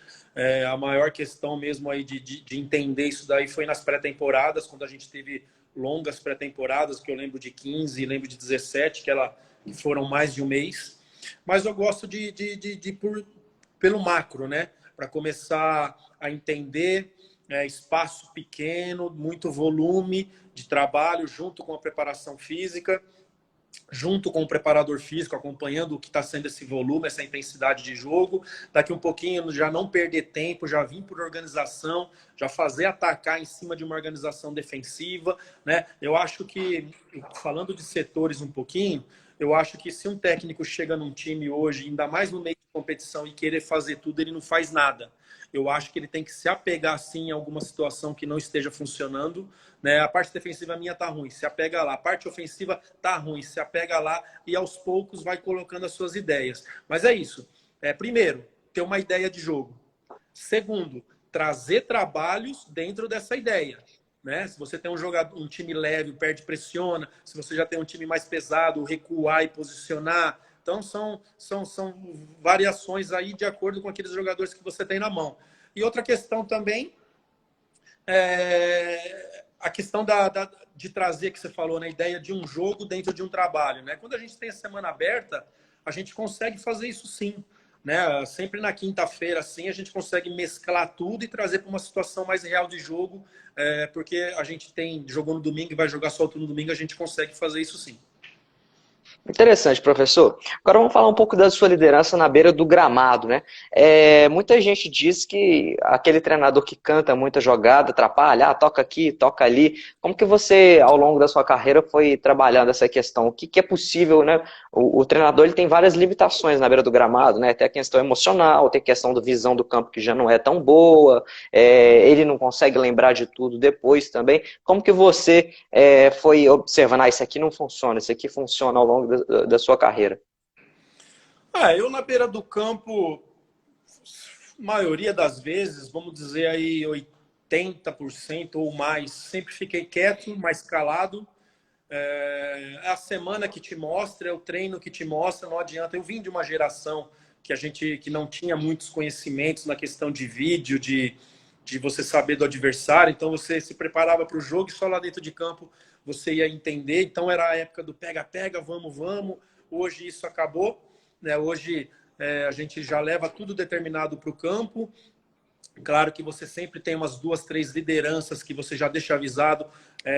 a maior questão mesmo aí de entender isso daí foi nas pré-temporadas, quando a gente teve longas pré-temporadas, que eu lembro de 15, lembro de 17, que foram mais de um mês. Mas eu gosto de ir pelo macro, né? Para começar a entender espaço pequeno, muito volume de trabalho junto com a preparação física, junto com o preparador físico, acompanhando o que está sendo esse volume, essa intensidade de jogo. Daqui um pouquinho, já não perder tempo, já vir por organização, já fazer atacar em cima de uma organização defensiva, né? Eu acho que, falando de setores um pouquinho, eu acho que se um técnico chega num time hoje, ainda mais no meio de competição, e querer fazer tudo, ele não faz nada. Eu acho que ele tem que se apegar, sim, a alguma situação que não esteja funcionando, né? A parte defensiva minha tá ruim, se apega lá. A parte ofensiva tá ruim, se apega lá e aos poucos vai colocando as suas ideias. Mas é isso. Primeiro, ter uma ideia de jogo. Segundo, trazer trabalhos dentro dessa ideia. Né? Se você tem um time leve, perde, pressiona. Se você já tem um time mais pesado, recuar e posicionar. Então, são variações aí de acordo com aqueles jogadores que você tem na mão. E outra questão também é a questão de trazer, que você falou, né? A ideia de um jogo dentro de um trabalho. Né? Quando a gente tem a semana aberta, a gente consegue fazer isso sim. Né? Sempre na quinta-feira, assim, a gente consegue mesclar tudo e trazer para uma situação mais real de jogo, porque a gente jogou no domingo e vai jogar só outro no domingo, a gente consegue fazer isso sim. Interessante, professor. Agora vamos falar um pouco da sua liderança na beira do gramado, né? Muita gente diz que aquele treinador que canta muita jogada atrapalha, toca aqui, toca ali. Como que você, ao longo da sua carreira, foi trabalhando essa questão? O que é possível, né? O treinador ele tem várias limitações na beira do gramado, né? Tem a questão emocional, tem a questão da visão do campo que já não é tão boa, ele não consegue lembrar de tudo depois também. Como que você foi observando, isso aqui não funciona, isso aqui funciona ao longo da sua carreira? Eu na beira do campo, maioria das vezes, vamos dizer aí 80% ou mais, sempre fiquei quieto, mais calado. É a semana que te mostra, é o treino que te mostra, não adianta. Eu vim de uma geração que não tinha muitos conhecimentos na questão de vídeo, de você saber do adversário, então você se preparava para o jogo e só lá dentro de campo você ia entender. Então era a época do pega-pega, vamos, vamos. Hoje isso acabou, né? Hoje a gente já leva tudo determinado para o campo. Claro que você sempre tem umas 2, 3 lideranças que você já deixa avisado,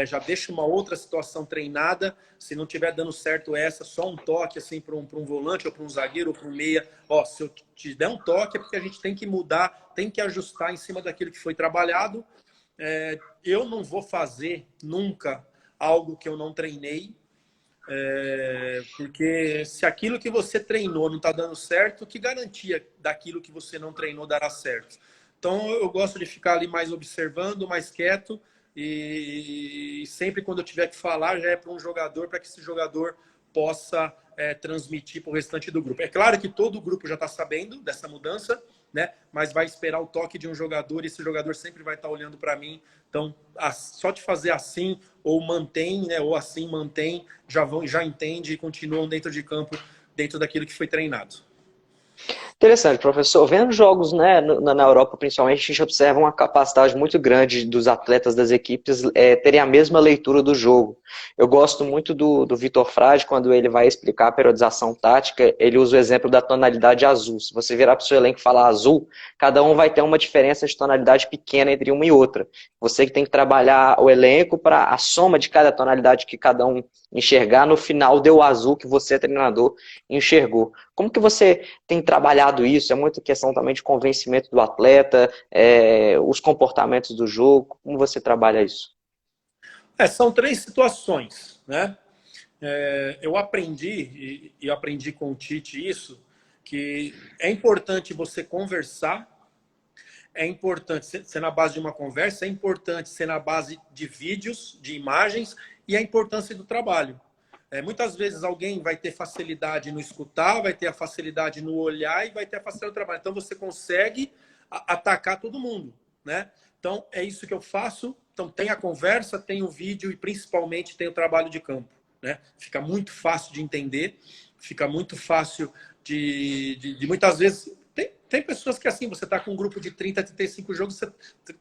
já deixa uma outra situação treinada. Se não tiver dando certo essa, só um toque assim para um volante ou para um zagueiro ou para um meia. Se eu te der um toque é porque a gente tem que mudar, tem que ajustar em cima daquilo que foi trabalhado. Eu não vou fazer nunca algo que eu não treinei, porque se aquilo que você treinou não está dando certo, que garantia daquilo que você não treinou dará certo? Então, eu gosto de ficar ali mais observando, mais quieto, e sempre quando eu tiver que falar, já é para um jogador, para que esse jogador possa transmitir para o restante do grupo. É claro que todo o grupo já está sabendo dessa mudança, né? Mas vai esperar o toque de um jogador e esse jogador sempre vai estar olhando para mim. Então, só de fazer assim, ou mantém, né? Ou assim mantém, já entende e continuam dentro de campo, dentro daquilo que foi treinado. Interessante, professor. Vendo jogos, né, na Europa, principalmente, a gente observa uma capacidade muito grande dos atletas das equipes terem a mesma leitura do jogo. Eu gosto muito do Vitor Frade, quando ele vai explicar a periodização tática, ele usa o exemplo da tonalidade azul. Se você virar para o seu elenco e falar azul, cada um vai ter uma diferença de tonalidade pequena entre uma e outra. Você que tem que trabalhar o elenco para a soma de cada tonalidade que cada um enxergar, no final deu o azul que você, treinador, enxergou. Como que você tem trabalhado isso? É muita questão também de convencimento do atleta, os comportamentos do jogo. Como você trabalha isso? São 3 situações, né? Eu aprendi, e aprendi com o Tite isso, que é importante você conversar, é importante ser na base de uma conversa, é importante ser na base de vídeos, de imagens, e a importância do trabalho. Muitas vezes alguém vai ter facilidade no escutar, vai ter a facilidade no olhar e vai ter a facilidade no trabalho. Então você consegue atacar todo mundo, né? Então é isso que eu faço. Então tem a conversa, tem o vídeo e principalmente tem o trabalho de campo, né? Fica muito fácil de entender, fica muito fácil de muitas vezes Tem pessoas que, assim, você está com um grupo de 30, 35 jogos,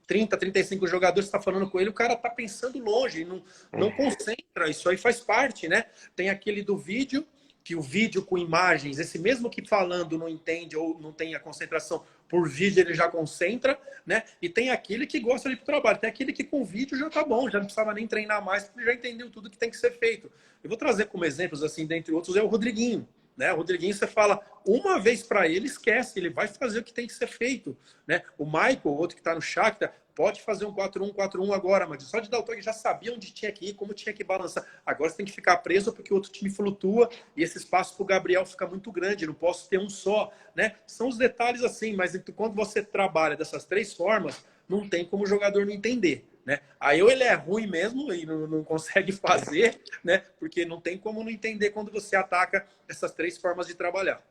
30, 35 jogadores, você está falando com ele, o cara está pensando longe, não concentra. Isso aí faz parte, né? Tem aquele do vídeo, que o vídeo com imagens, esse mesmo que falando não entende ou não tem a concentração, por vídeo ele já concentra, né? E tem aquele que gosta de ir pro trabalho, tem aquele que com vídeo já tá bom, já não precisava nem treinar mais, porque já entendeu tudo que tem que ser feito. Eu vou trazer como exemplos, assim, dentre outros, é o Rodriguinho. Né? O Rodriguinho, você fala uma vez para ele, esquece, ele vai fazer o que tem que ser feito. Né? O Michael, outro que está no Shakhtar, pode fazer um 4-1, 4-1 agora, mas só de dar o toque já sabia onde tinha que ir, como tinha que balançar. Agora você tem que ficar preso porque o outro time flutua e esse espaço para o Gabriel fica muito grande, não posso ter um só. Né? São os detalhes assim, mas quando você trabalha dessas três formas, não tem como o jogador não entender. Né? Aí ou ele é ruim mesmo e não consegue fazer, né? Porque não tem como não entender quando você ataca essas três formas de trabalhar.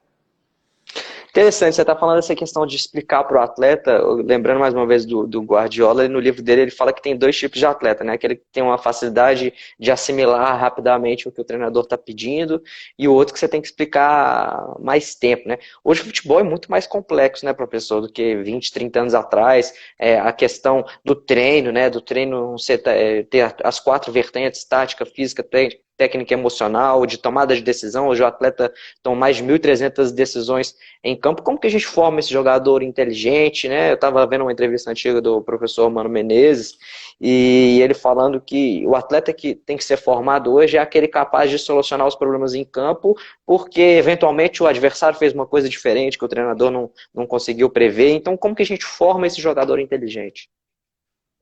Interessante, você está falando essa questão de explicar para o atleta, lembrando mais uma vez do Guardiola, no livro dele ele fala que tem dois tipos de atleta, né? Aquele que tem uma facilidade de assimilar rapidamente o que o treinador está pedindo e o outro que você tem que explicar mais tempo, né? Hoje o futebol é muito mais complexo, né, professor, do que 20, 30 anos atrás. A questão do treino, né? Do treino ter as quatro vertentes, tática, física, técnica emocional, de tomada de decisão. Hoje o atleta toma mais de 1.300 decisões em campo. Como que a gente forma esse jogador inteligente, né? Eu estava vendo uma entrevista antiga do professor Mano Menezes e ele falando que o atleta que tem que ser formado hoje é aquele capaz de solucionar os problemas em campo, porque eventualmente o adversário fez uma coisa diferente que o treinador não conseguiu prever. Então, como que a gente forma esse jogador inteligente?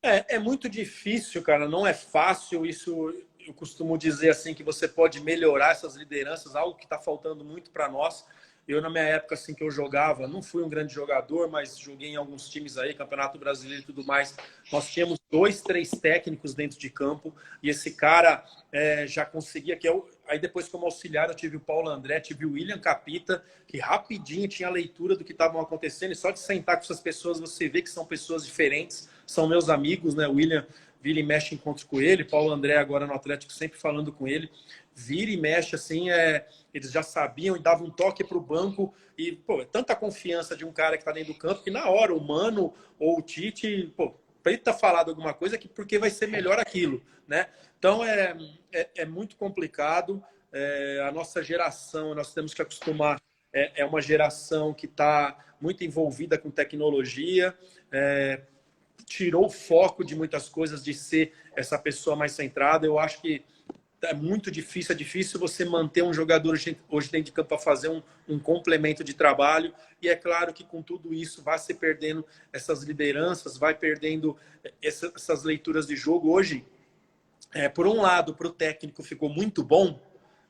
É muito difícil, cara, não é fácil. Isso eu costumo dizer assim que você pode melhorar essas lideranças, algo que está faltando muito para nós. Eu, na minha época, assim, que eu jogava, não fui um grande jogador, mas joguei em alguns times aí, Campeonato Brasileiro e tudo mais. Nós tínhamos 2, 3 técnicos dentro de campo e esse cara já conseguia. Aí depois, como auxiliar, eu tive o Paulo André, tive o William Capita, que rapidinho tinha a leitura do que estavam acontecendo. E só de sentar com essas pessoas, você vê que são pessoas diferentes, são meus amigos, né? O William vira e mexe encontros com ele, Paulo André agora no Atlético, sempre falando com ele. Vira e mexe, assim, eles já sabiam e davam um toque para o banco. E, pô, é tanta confiança de um cara que está dentro do campo que na hora o Mano ou o Tite, pô, para ele estar falado alguma coisa que porque vai ser melhor aquilo, né? Então é muito complicado. A nossa geração, nós temos que acostumar, é uma geração que está muito envolvida com tecnologia, tirou o foco de muitas coisas de ser essa pessoa mais centrada. Eu acho que é difícil você manter um jogador hoje dentro de campo para fazer um complemento de trabalho. E é claro que com tudo isso vai se perdendo essas lideranças, vai perdendo essas leituras de jogo. Hoje, por um lado, para o técnico ficou muito bom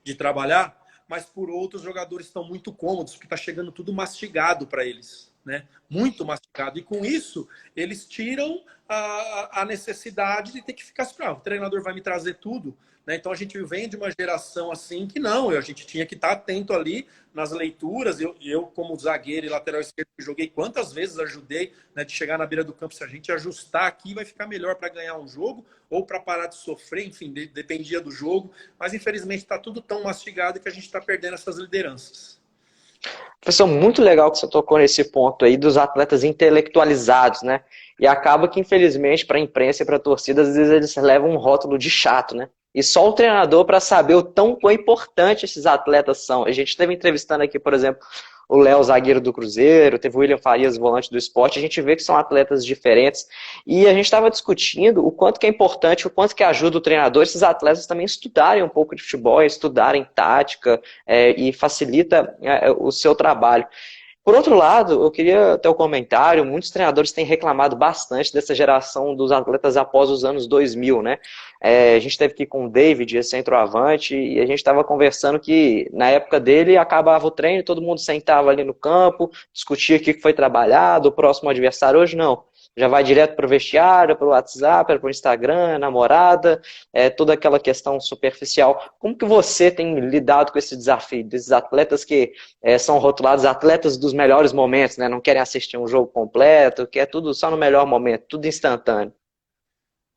de trabalhar, mas por outro, os jogadores estão muito cômodos, porque está chegando tudo mastigado para eles. Né? Muito mastigado. E com isso, eles tiram a necessidade de ter que ficar assim, o treinador vai me trazer tudo. Né? Então a gente vem de uma geração assim que não, a gente tinha que estar atento ali nas leituras. Eu como zagueiro e lateral esquerdo, que joguei quantas vezes ajudei, né, de chegar na beira do campo, se a gente ajustar aqui, vai ficar melhor para ganhar um jogo ou para parar de sofrer, enfim, dependia do jogo. Mas infelizmente está tudo tão mastigado que a gente está perdendo essas lideranças. Professor, muito legal que você tocou nesse ponto aí dos atletas intelectualizados, né? E acaba que, infelizmente, para a imprensa e para a torcida, às vezes eles levam um rótulo de chato, né? E só o treinador para saber o quão importante esses atletas são. A gente esteve entrevistando aqui, por exemplo, o Léo, zagueiro do Cruzeiro, teve o William Farias, volante do Sport. A gente vê que são atletas diferentes. E a gente estava discutindo o quanto que é importante, o quanto que ajuda o treinador, esses atletas também estudarem um pouco de futebol, estudarem tática, e facilita o seu trabalho. Por outro lado, eu queria ter um comentário, muitos treinadores têm reclamado bastante dessa geração dos atletas após os anos 2000, né? A gente esteve aqui com o David, centroavante, e a gente estava conversando que na época dele acabava o treino, todo mundo sentava ali no campo, discutia o que foi trabalhado, o próximo adversário. Hoje não. Já vai direto para o vestiário, para o WhatsApp, para o Instagram, namorada, toda aquela questão superficial. Como que você tem lidado com esse desafio desses atletas que são rotulados atletas dos melhores momentos, né? Não querem assistir um jogo completo, que é tudo só no melhor momento, tudo instantâneo?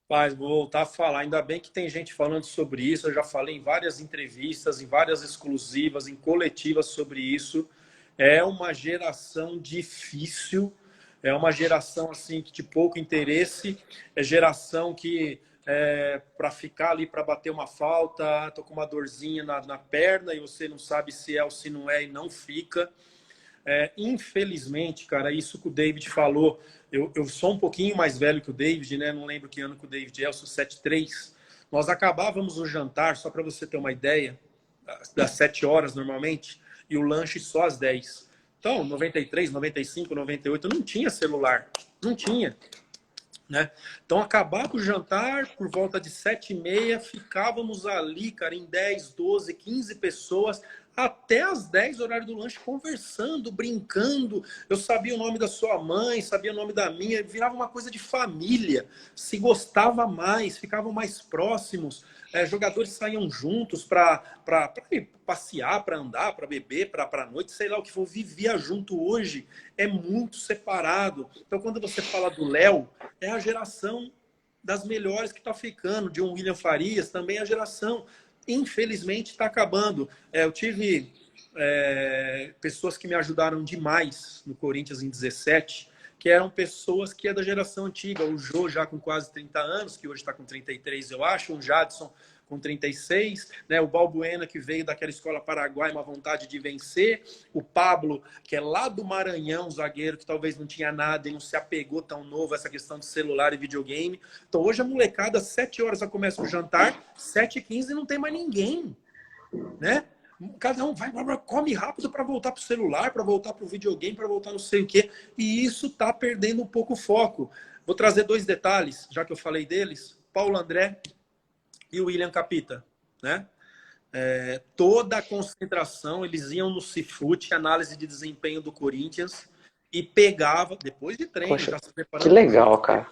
Mas vou voltar a falar. Ainda bem que tem gente falando sobre isso. Eu já falei em várias entrevistas, em várias exclusivas, em coletivas sobre isso. É uma geração difícil, é uma geração assim de pouco interesse, é geração que para ficar ali para bater uma falta, tô com uma dorzinha na perna e você não sabe se é ou se não é e não fica. Infelizmente, cara, isso que o David falou, eu sou um pouquinho mais velho que o David, né? Não lembro que ano que o David é, eu sou 73. Nós acabávamos o jantar, só para você ter uma ideia, das 7 horas normalmente, e o lanche só às 10. Então, 93, 95, 98, não tinha celular. Não tinha. Né? Então, acabava o jantar, por volta de 7h30, ficávamos ali, cara, em 10, 12, 15 pessoas, até as 10, horário do lanche, conversando, brincando. Eu sabia o nome da sua mãe, sabia o nome da minha, virava uma coisa de família, se gostava mais, ficavam mais próximos. Jogadores saíam juntos para passear, para andar, para beber, para a noite, sei lá o que for, vivia junto. Hoje é muito separado. Então, quando você fala do Léo, é a geração das melhores que está ficando, de um William Farias, também a geração, infelizmente, está acabando. Eu tive pessoas que me ajudaram demais no Corinthians em 17, que eram pessoas que é da geração antiga. O Jô já com quase 30 anos, que hoje está com 33, eu acho, o Jadson com 36, né? O Balbuena, que veio daquela escola paraguaia, uma vontade de vencer, o Pablo, que é lá do Maranhão, zagueiro, que talvez não tinha nada e não se apegou tão novo a essa questão de celular e videogame. Então hoje a molecada, às 7 horas já começa o jantar, 7h15 não tem mais ninguém, né? Cada um vai, come rápido para voltar para o celular, para voltar para o videogame, para voltar não sei o quê. E isso está perdendo um pouco o foco. Vou trazer 2 detalhes, já que eu falei deles. Paulo André e o William Capita, né? Toda a concentração, eles iam no Cifute, análise de desempenho do Corinthians, e pegava, depois de treino, Poxa, já se que preparando, legal, cara.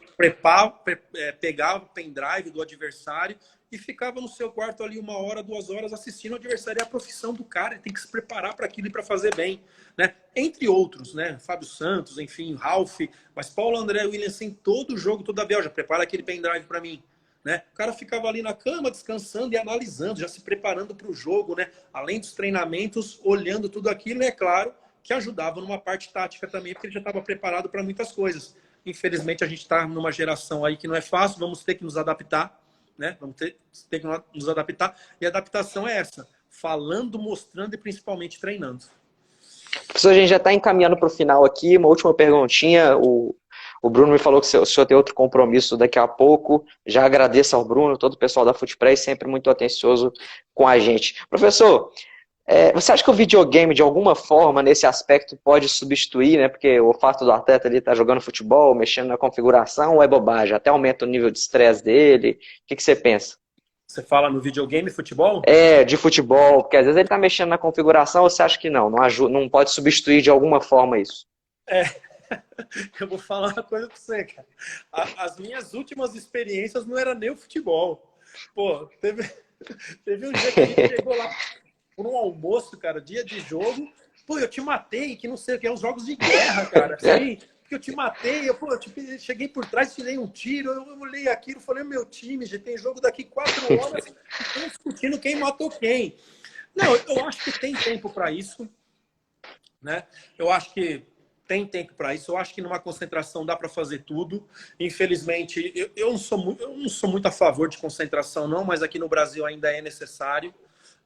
pegava o pendrive do adversário e ficava no seu quarto ali 1 hora, 2 horas assistindo o adversário. É a profissão do cara, ele tem que se preparar para aquilo e para fazer bem, né? Entre outros, né? Fábio Santos, enfim, Ralf, mas Paulo André Williams, em todo jogo, toda vez, já prepara aquele pendrive para mim. Né? O cara ficava ali na cama, descansando e analisando, já se preparando para o jogo, né? Além dos treinamentos, olhando tudo aquilo, e é claro que ajudava numa parte tática também, porque ele já estava preparado para muitas coisas. Infelizmente, a gente está numa geração aí que não é fácil, vamos ter que nos adaptar, né? Vamos ter que nos adaptar, e a adaptação é essa, falando, mostrando e principalmente treinando. Professor, a gente já está encaminhando para o final aqui, uma última perguntinha. O Bruno me falou que o senhor tem outro compromisso daqui a pouco. Já agradeço ao Bruno, todo o pessoal da Footpress, sempre muito atencioso com a gente. Professor, você acha que o videogame, de alguma forma, nesse aspecto, pode substituir, né? Porque o fato do atleta ali estar jogando futebol, mexendo na configuração, é bobagem, até aumenta o nível de estresse dele. O que você pensa? Você fala no videogame, futebol? De futebol, porque às vezes ele está mexendo na configuração, ou você acha que não ajuda, não pode substituir de alguma forma isso? Eu vou falar uma coisa pra você, cara. As minhas últimas experiências não era nem o futebol. Pô, teve um dia que a gente chegou lá por um almoço, cara, dia de jogo. Pô, eu te matei, que não sei o que, é uns jogos de guerra, cara. Assim, que eu te matei, eu cheguei por trás, tirei um tiro, eu olhei aquilo, falei, meu time, já tem jogo daqui 4 horas, estão discutindo quem matou quem. Não, eu acho que tem tempo para isso, né? Eu acho que tem tempo para isso. Eu acho que numa concentração dá para fazer tudo. Infelizmente, eu não sou muito a favor de concentração, não, mas aqui no Brasil ainda é necessário,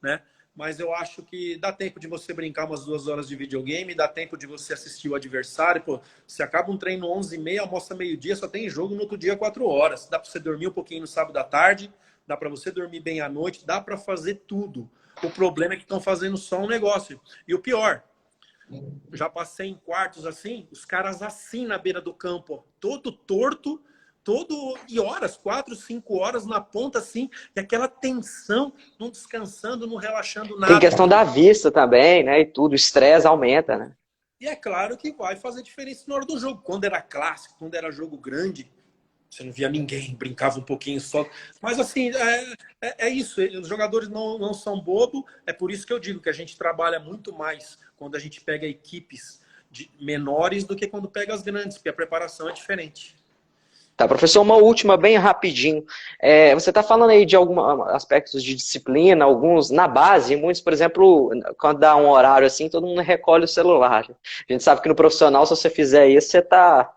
né? Mas eu acho que dá tempo de você brincar umas 2 horas de videogame, dá tempo de você assistir o adversário. Pô, se acaba um treino 11h30, almoça meio-dia, só tem jogo no outro dia 4 horas. Dá para você dormir um pouquinho no sábado à tarde, dá para você dormir bem à noite, dá para fazer tudo. O problema é que estão fazendo só um negócio. E o pior, já passei em quartos assim, os caras assim na beira do campo, todo torto, e horas, 4, 5 horas na ponta assim, e aquela tensão, não descansando, não relaxando nada. Tem questão da vista também, né? E tudo, o estresse aumenta, né? E é claro que vai fazer diferença na hora do jogo. Quando era clássico, quando era jogo grande, você não via ninguém, brincava um pouquinho só. Mas assim, é isso. Os jogadores não são bobo. É por isso que eu digo que a gente trabalha muito mais quando a gente pega equipes menores do que quando pega as grandes, porque a preparação é diferente. Tá, professor, uma última, bem rapidinho. Você está falando aí de alguns aspectos de disciplina, alguns na base, muitos, por exemplo, quando dá um horário assim, todo mundo recolhe o celular. A gente sabe que no profissional, se você fizer isso, você tá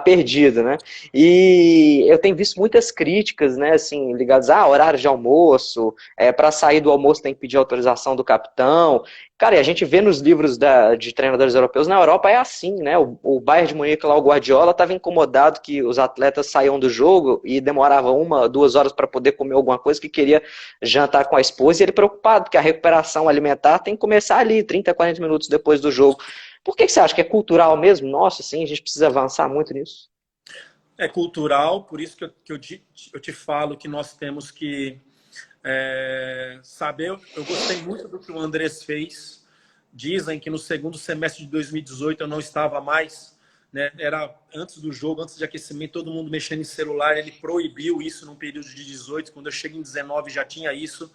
perdido, né? E eu tenho visto muitas críticas, né, assim, ligadas a horário de almoço, para sair do almoço tem que pedir autorização do capitão. Cara, e a gente vê nos livros de treinadores europeus, na Europa é assim, né? O Bayern de Munique lá, o Guardiola, estava incomodado que os atletas saíam do jogo e demorava 1, 2 horas para poder comer alguma coisa, que queria jantar com a esposa, e ele preocupado, porque a recuperação alimentar tem que começar ali, 30, 40 minutos depois do jogo. Por que você acha que é cultural mesmo? Nossa, sim, a gente precisa avançar muito nisso. É cultural, por isso eu te falo que nós temos que saber. Eu gostei muito do que o Andrés fez. Dizem que no segundo semestre de 2018 eu não estava mais, né? Era antes do jogo, antes de aquecimento, todo mundo mexendo em celular. Ele proibiu isso num período de 18. Quando eu cheguei em 19 já tinha isso.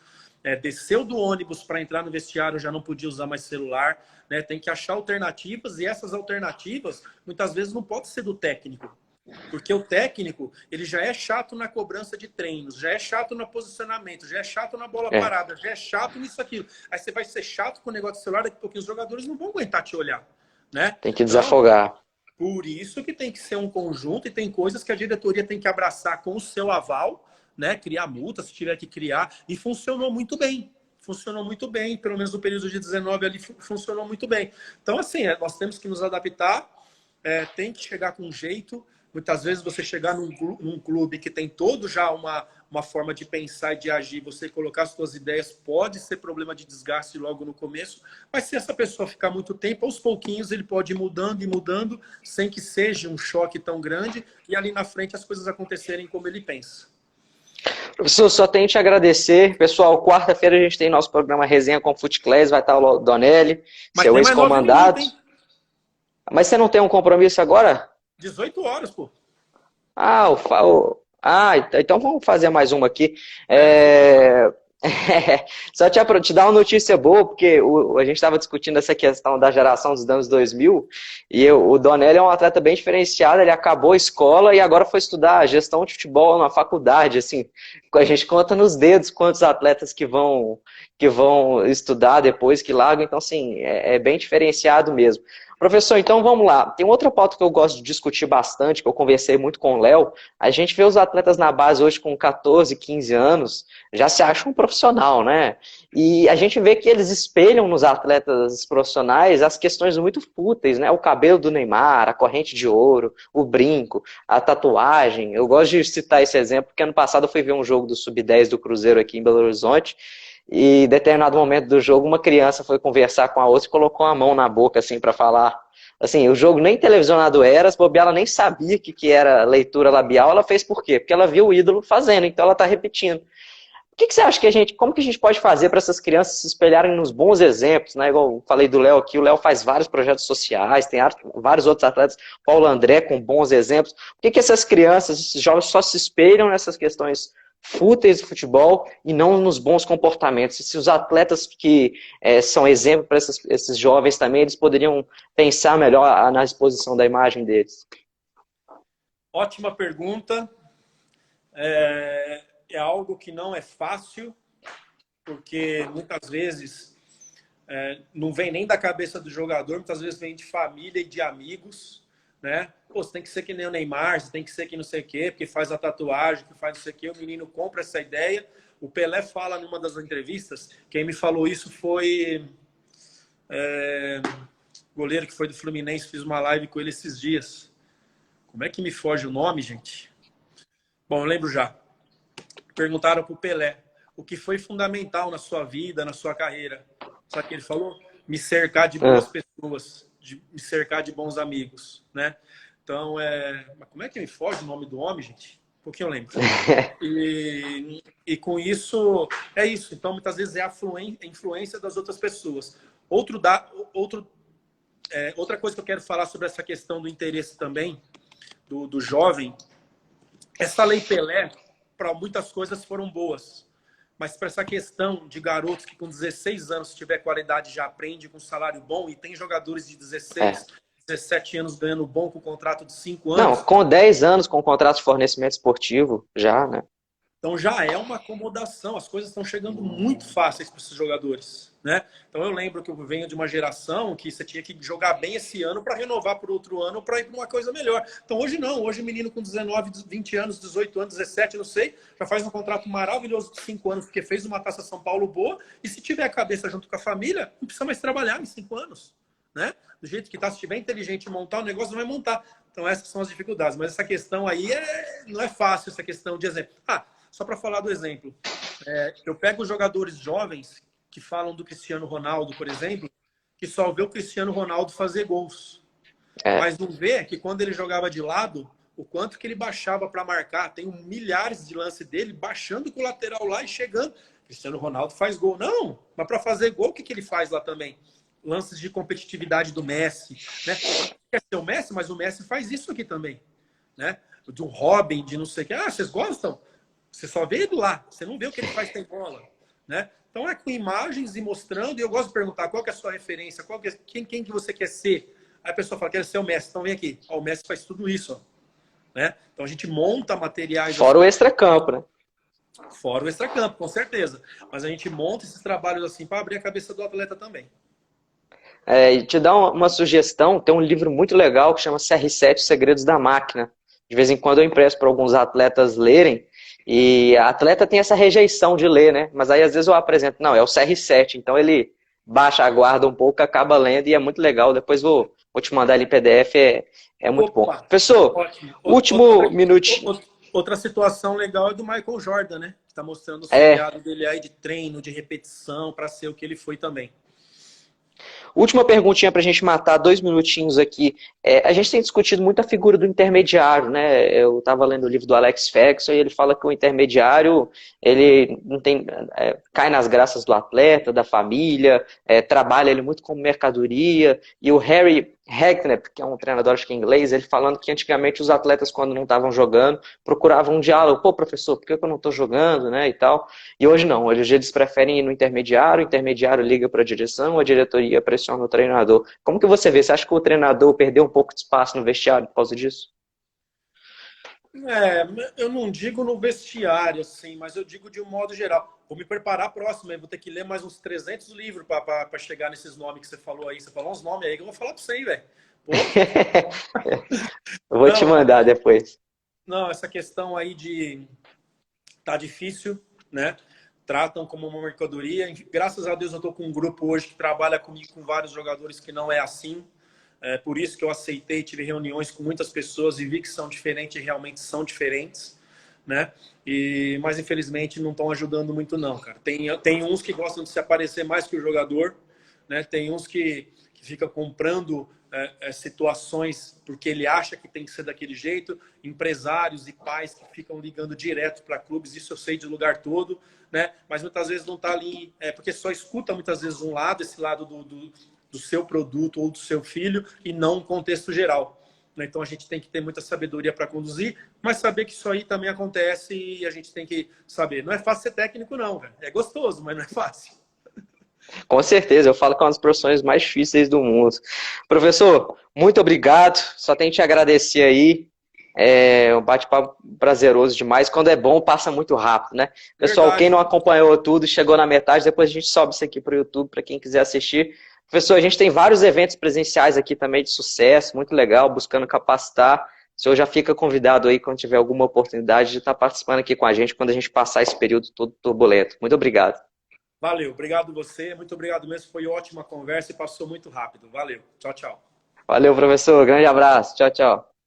Desceu do ônibus para entrar no vestiário, já não podia usar mais celular, né? Tem que achar alternativas, e essas alternativas muitas vezes não pode ser do técnico. Porque o técnico, ele já é chato na cobrança de treinos, já é chato no posicionamento, já é chato na bola É, parada, já é chato nisso, aquilo. Aí você vai ser chato com o negócio do celular, daqui a pouquinho os jogadores não vão aguentar te olhar, né? tem que Então, desafogar. por isso que tem que ser um conjunto, e tem coisas que a diretoria tem que abraçar com o seu aval, né? Criar multa, se tiver que criar, e funcionou muito bem. Funcionou muito bem, pelo menos no período de 19 ali funcionou muito bem. Então, assim, nós temos que nos adaptar, tem que chegar com jeito. Muitas vezes você chegar num clube que tem todo já uma forma de pensar e de agir, você colocar suas ideias, pode ser problema de desgaste logo no começo, mas se essa pessoa ficar muito tempo, aos pouquinhos ele pode ir mudando e mudando, sem que seja um choque tão grande, e ali na frente as coisas acontecerem como ele pensa. Professor, só tenho que te agradecer. Pessoal, quarta-feira a gente tem nosso programa Resenha com Futeclass, vai estar o Donelli, Mas seu tem mais 9 minutos, ex-comandado. hein? Mas você não tem um compromisso agora? 18 horas, pô. Então vamos fazer mais uma aqui. 18 horas. Só te dar uma notícia boa, porque a gente estava discutindo essa questão da geração dos anos 2000, e o Donelli é um atleta bem diferenciado, ele acabou a escola e agora foi estudar gestão de futebol na faculdade, assim, a gente conta nos dedos quantos atletas que vão estudar depois, que largam, então assim, é bem diferenciado mesmo. Professor, então vamos lá. Tem outra pauta que eu gosto de discutir bastante, que eu conversei muito com o Léo. A gente vê os atletas na base hoje com 14, 15 anos, já se acham um profissional, né? E a gente vê que eles espelham nos atletas profissionais as questões muito fúteis, né? O cabelo do Neymar, a corrente de ouro, o brinco, a tatuagem. Eu gosto de citar esse exemplo, porque ano passado eu fui ver um jogo do Sub-10 do Cruzeiro aqui em Belo Horizonte, e em determinado momento do jogo, uma criança foi conversar com a outra e colocou a mão na boca, assim, para falar. Assim, o jogo nem televisionado era, se bobear, ela nem sabia o que era leitura labial, ela fez por quê? Porque ela viu o ídolo fazendo, então ela está repetindo. O que você acha como que a gente pode fazer para essas crianças se espelharem nos bons exemplos, né? Igual eu falei do Léo aqui, o Léo faz vários projetos sociais, tem vários outros atletas, Paulo André com bons exemplos. Por que essas crianças, esses jovens só se espelham nessas questões fúteis do futebol e não nos bons comportamentos? Se os atletas que são exemplo para esses jovens também, eles poderiam pensar melhor na exposição da imagem deles. Ótima pergunta. É algo que não é fácil, porque muitas vezes não vem nem da cabeça do jogador, muitas vezes vem de família e de amigos, né? Pô, você tem que ser que nem o Neymar, você tem que ser que não sei o quê, porque faz a tatuagem, que faz não sei o quê, o menino compra essa ideia. O Pelé fala numa das entrevistas, quem me falou isso foi o goleiro que foi do Fluminense, fiz uma live com ele esses dias. Como é que me foge o nome, gente? Bom, eu lembro já. Perguntaram para o Pelé o que foi fundamental na sua vida, na sua carreira. Sabe o que ele falou? Me cercar de boas pessoas, me cercar de bons amigos, né? Então, mas como é que me foge o nome do homem, gente? Um pouquinho eu lembro. E com isso, é isso. Então, muitas vezes é a influência das outras pessoas. Outra coisa que eu quero falar sobre essa questão do interesse também, do jovem, essa lei Pelé, para muitas coisas foram boas. Mas para essa questão de garotos que com 16 anos, se tiver qualidade, já aprende com salário bom, e tem jogadores de 16, 17 anos ganhando bom com contrato de 5 Não, anos. com 10 anos com contrato de fornecimento esportivo, já, né? Então já é uma acomodação, as coisas estão chegando muito fáceis para esses jogadores, né? Então eu lembro que eu venho de uma geração que você tinha que jogar bem esse ano para renovar para outro ano para ir para uma coisa melhor. Então hoje não, hoje o menino com 19, 20 anos, 18 anos, 17, não sei, já faz um contrato maravilhoso de 5 anos porque fez uma Taça São Paulo boa e se tiver a cabeça junto com a família, não precisa mais trabalhar em 5 anos, né? Do jeito que tá, se tiver inteligente montar o negócio, não vai montar. Então essas são as dificuldades, mas essa questão aí não é fácil, essa questão de exemplo. Só para falar do exemplo, eu pego jogadores jovens que falam do Cristiano Ronaldo, por exemplo, que só vê o Cristiano Ronaldo fazer gols. Mas não vê que quando ele jogava de lado, o quanto que ele baixava para marcar. Tem milhares de lances dele baixando com o lateral lá e chegando. Cristiano Ronaldo faz gol. Não, mas para fazer gol, o que ele faz lá também? Lances de competitividade do Messi. Né? Quer ser o Messi, mas o Messi faz isso aqui também. Né? Do Robin, de não sei o que. Vocês gostam? Você só vê ele lá, você não vê o que ele faz sem bola, né? Então é com imagens e mostrando, e eu gosto de perguntar qual que é a sua referência, quem que você quer ser. Aí a pessoa fala, quero ser o Messi, então vem aqui. O Messi faz tudo isso, ó, né? Então a gente monta materiais... Fora o extracampo, né? Fora o extracampo, com certeza. Mas a gente monta esses trabalhos assim para abrir a cabeça do atleta também. E te dar uma sugestão, tem um livro muito legal que chama CR7, Os Segredos da Máquina. De vez em quando eu empresto para alguns atletas lerem, e a atleta tem essa rejeição de ler, né? Mas aí às vezes eu apresento, não, é o CR7, então ele baixa a guarda um pouco, acaba lendo e é muito legal. Depois vou te mandar ali PDF, é muito bom. Professor, ótimo. Último minutinho. Outra situação legal é do Michael Jordan, né? Que está mostrando o seriado dele aí de treino, de repetição, para ser o que ele foi também. Última perguntinha para a gente matar 2 minutinhos aqui. A gente tem discutido muito a figura do intermediário, né? Eu estava lendo o livro do Alex Ferguson e ele fala que o intermediário ele não tem, cai nas graças do atleta, da família, trabalha ele muito como mercadoria. E o Harry Redknapp, que é um treinador acho que inglês, ele falando que antigamente os atletas, quando não estavam jogando, procuravam um diálogo. Pô, professor, por que eu não estou jogando, né? E tal. E hoje não. Hoje eles preferem ir no intermediário, o intermediário liga para a direção, a diretoria pressiona o treinador. Como que você vê? Você acha que o treinador perdeu um pouco de espaço no vestiário por causa disso? Eu não digo no vestiário, assim, mas eu digo de um modo geral. Vou me preparar próximo, vou ter que ler mais uns 300 livros para chegar nesses nomes que você falou aí. Você falou uns nomes aí que eu vou falar para você, velho. Eu vou te mandar depois. Não, essa questão aí tá difícil, né? Tratam como uma mercadoria. Graças a Deus eu estou com um grupo hoje que trabalha comigo com vários jogadores que não é assim. Por isso que eu aceitei, tive reuniões com muitas pessoas e vi que são diferentes e realmente são diferentes, né? Mas infelizmente não estão ajudando muito não, cara. Tem uns que gostam de se aparecer mais que o jogador, né? Tem uns que ficam comprando situações porque ele acha que tem que ser daquele jeito, empresários e pais que ficam ligando direto para clubes, isso eu sei de lugar todo, né? Mas muitas vezes não está ali, porque só escuta muitas vezes um lado, esse lado do seu produto ou do seu filho e não um contexto geral. Então a gente tem que ter muita sabedoria para conduzir, mas saber que isso aí também acontece e a gente tem que saber. Não é fácil ser técnico não, velho. É gostoso, mas não é fácil. Com certeza, eu falo que é uma das profissões mais difíceis do mundo. Professor, muito obrigado, só tenho que te agradecer aí. Um bate-papo prazeroso demais. Quando é bom, passa muito rápido, né? Pessoal, Verdade. Quem não acompanhou tudo, chegou na metade, depois a gente sobe isso aqui para o YouTube para quem quiser assistir. Professor, a gente tem vários eventos presenciais aqui também de sucesso, muito legal, buscando capacitar. O senhor já fica convidado aí, quando tiver alguma oportunidade, de estar participando aqui com a gente, quando a gente passar esse período todo turbulento. Muito obrigado. Valeu, obrigado você, muito obrigado mesmo, foi ótima conversa e passou muito rápido. Valeu, tchau, tchau. Valeu, professor, grande abraço, tchau, tchau.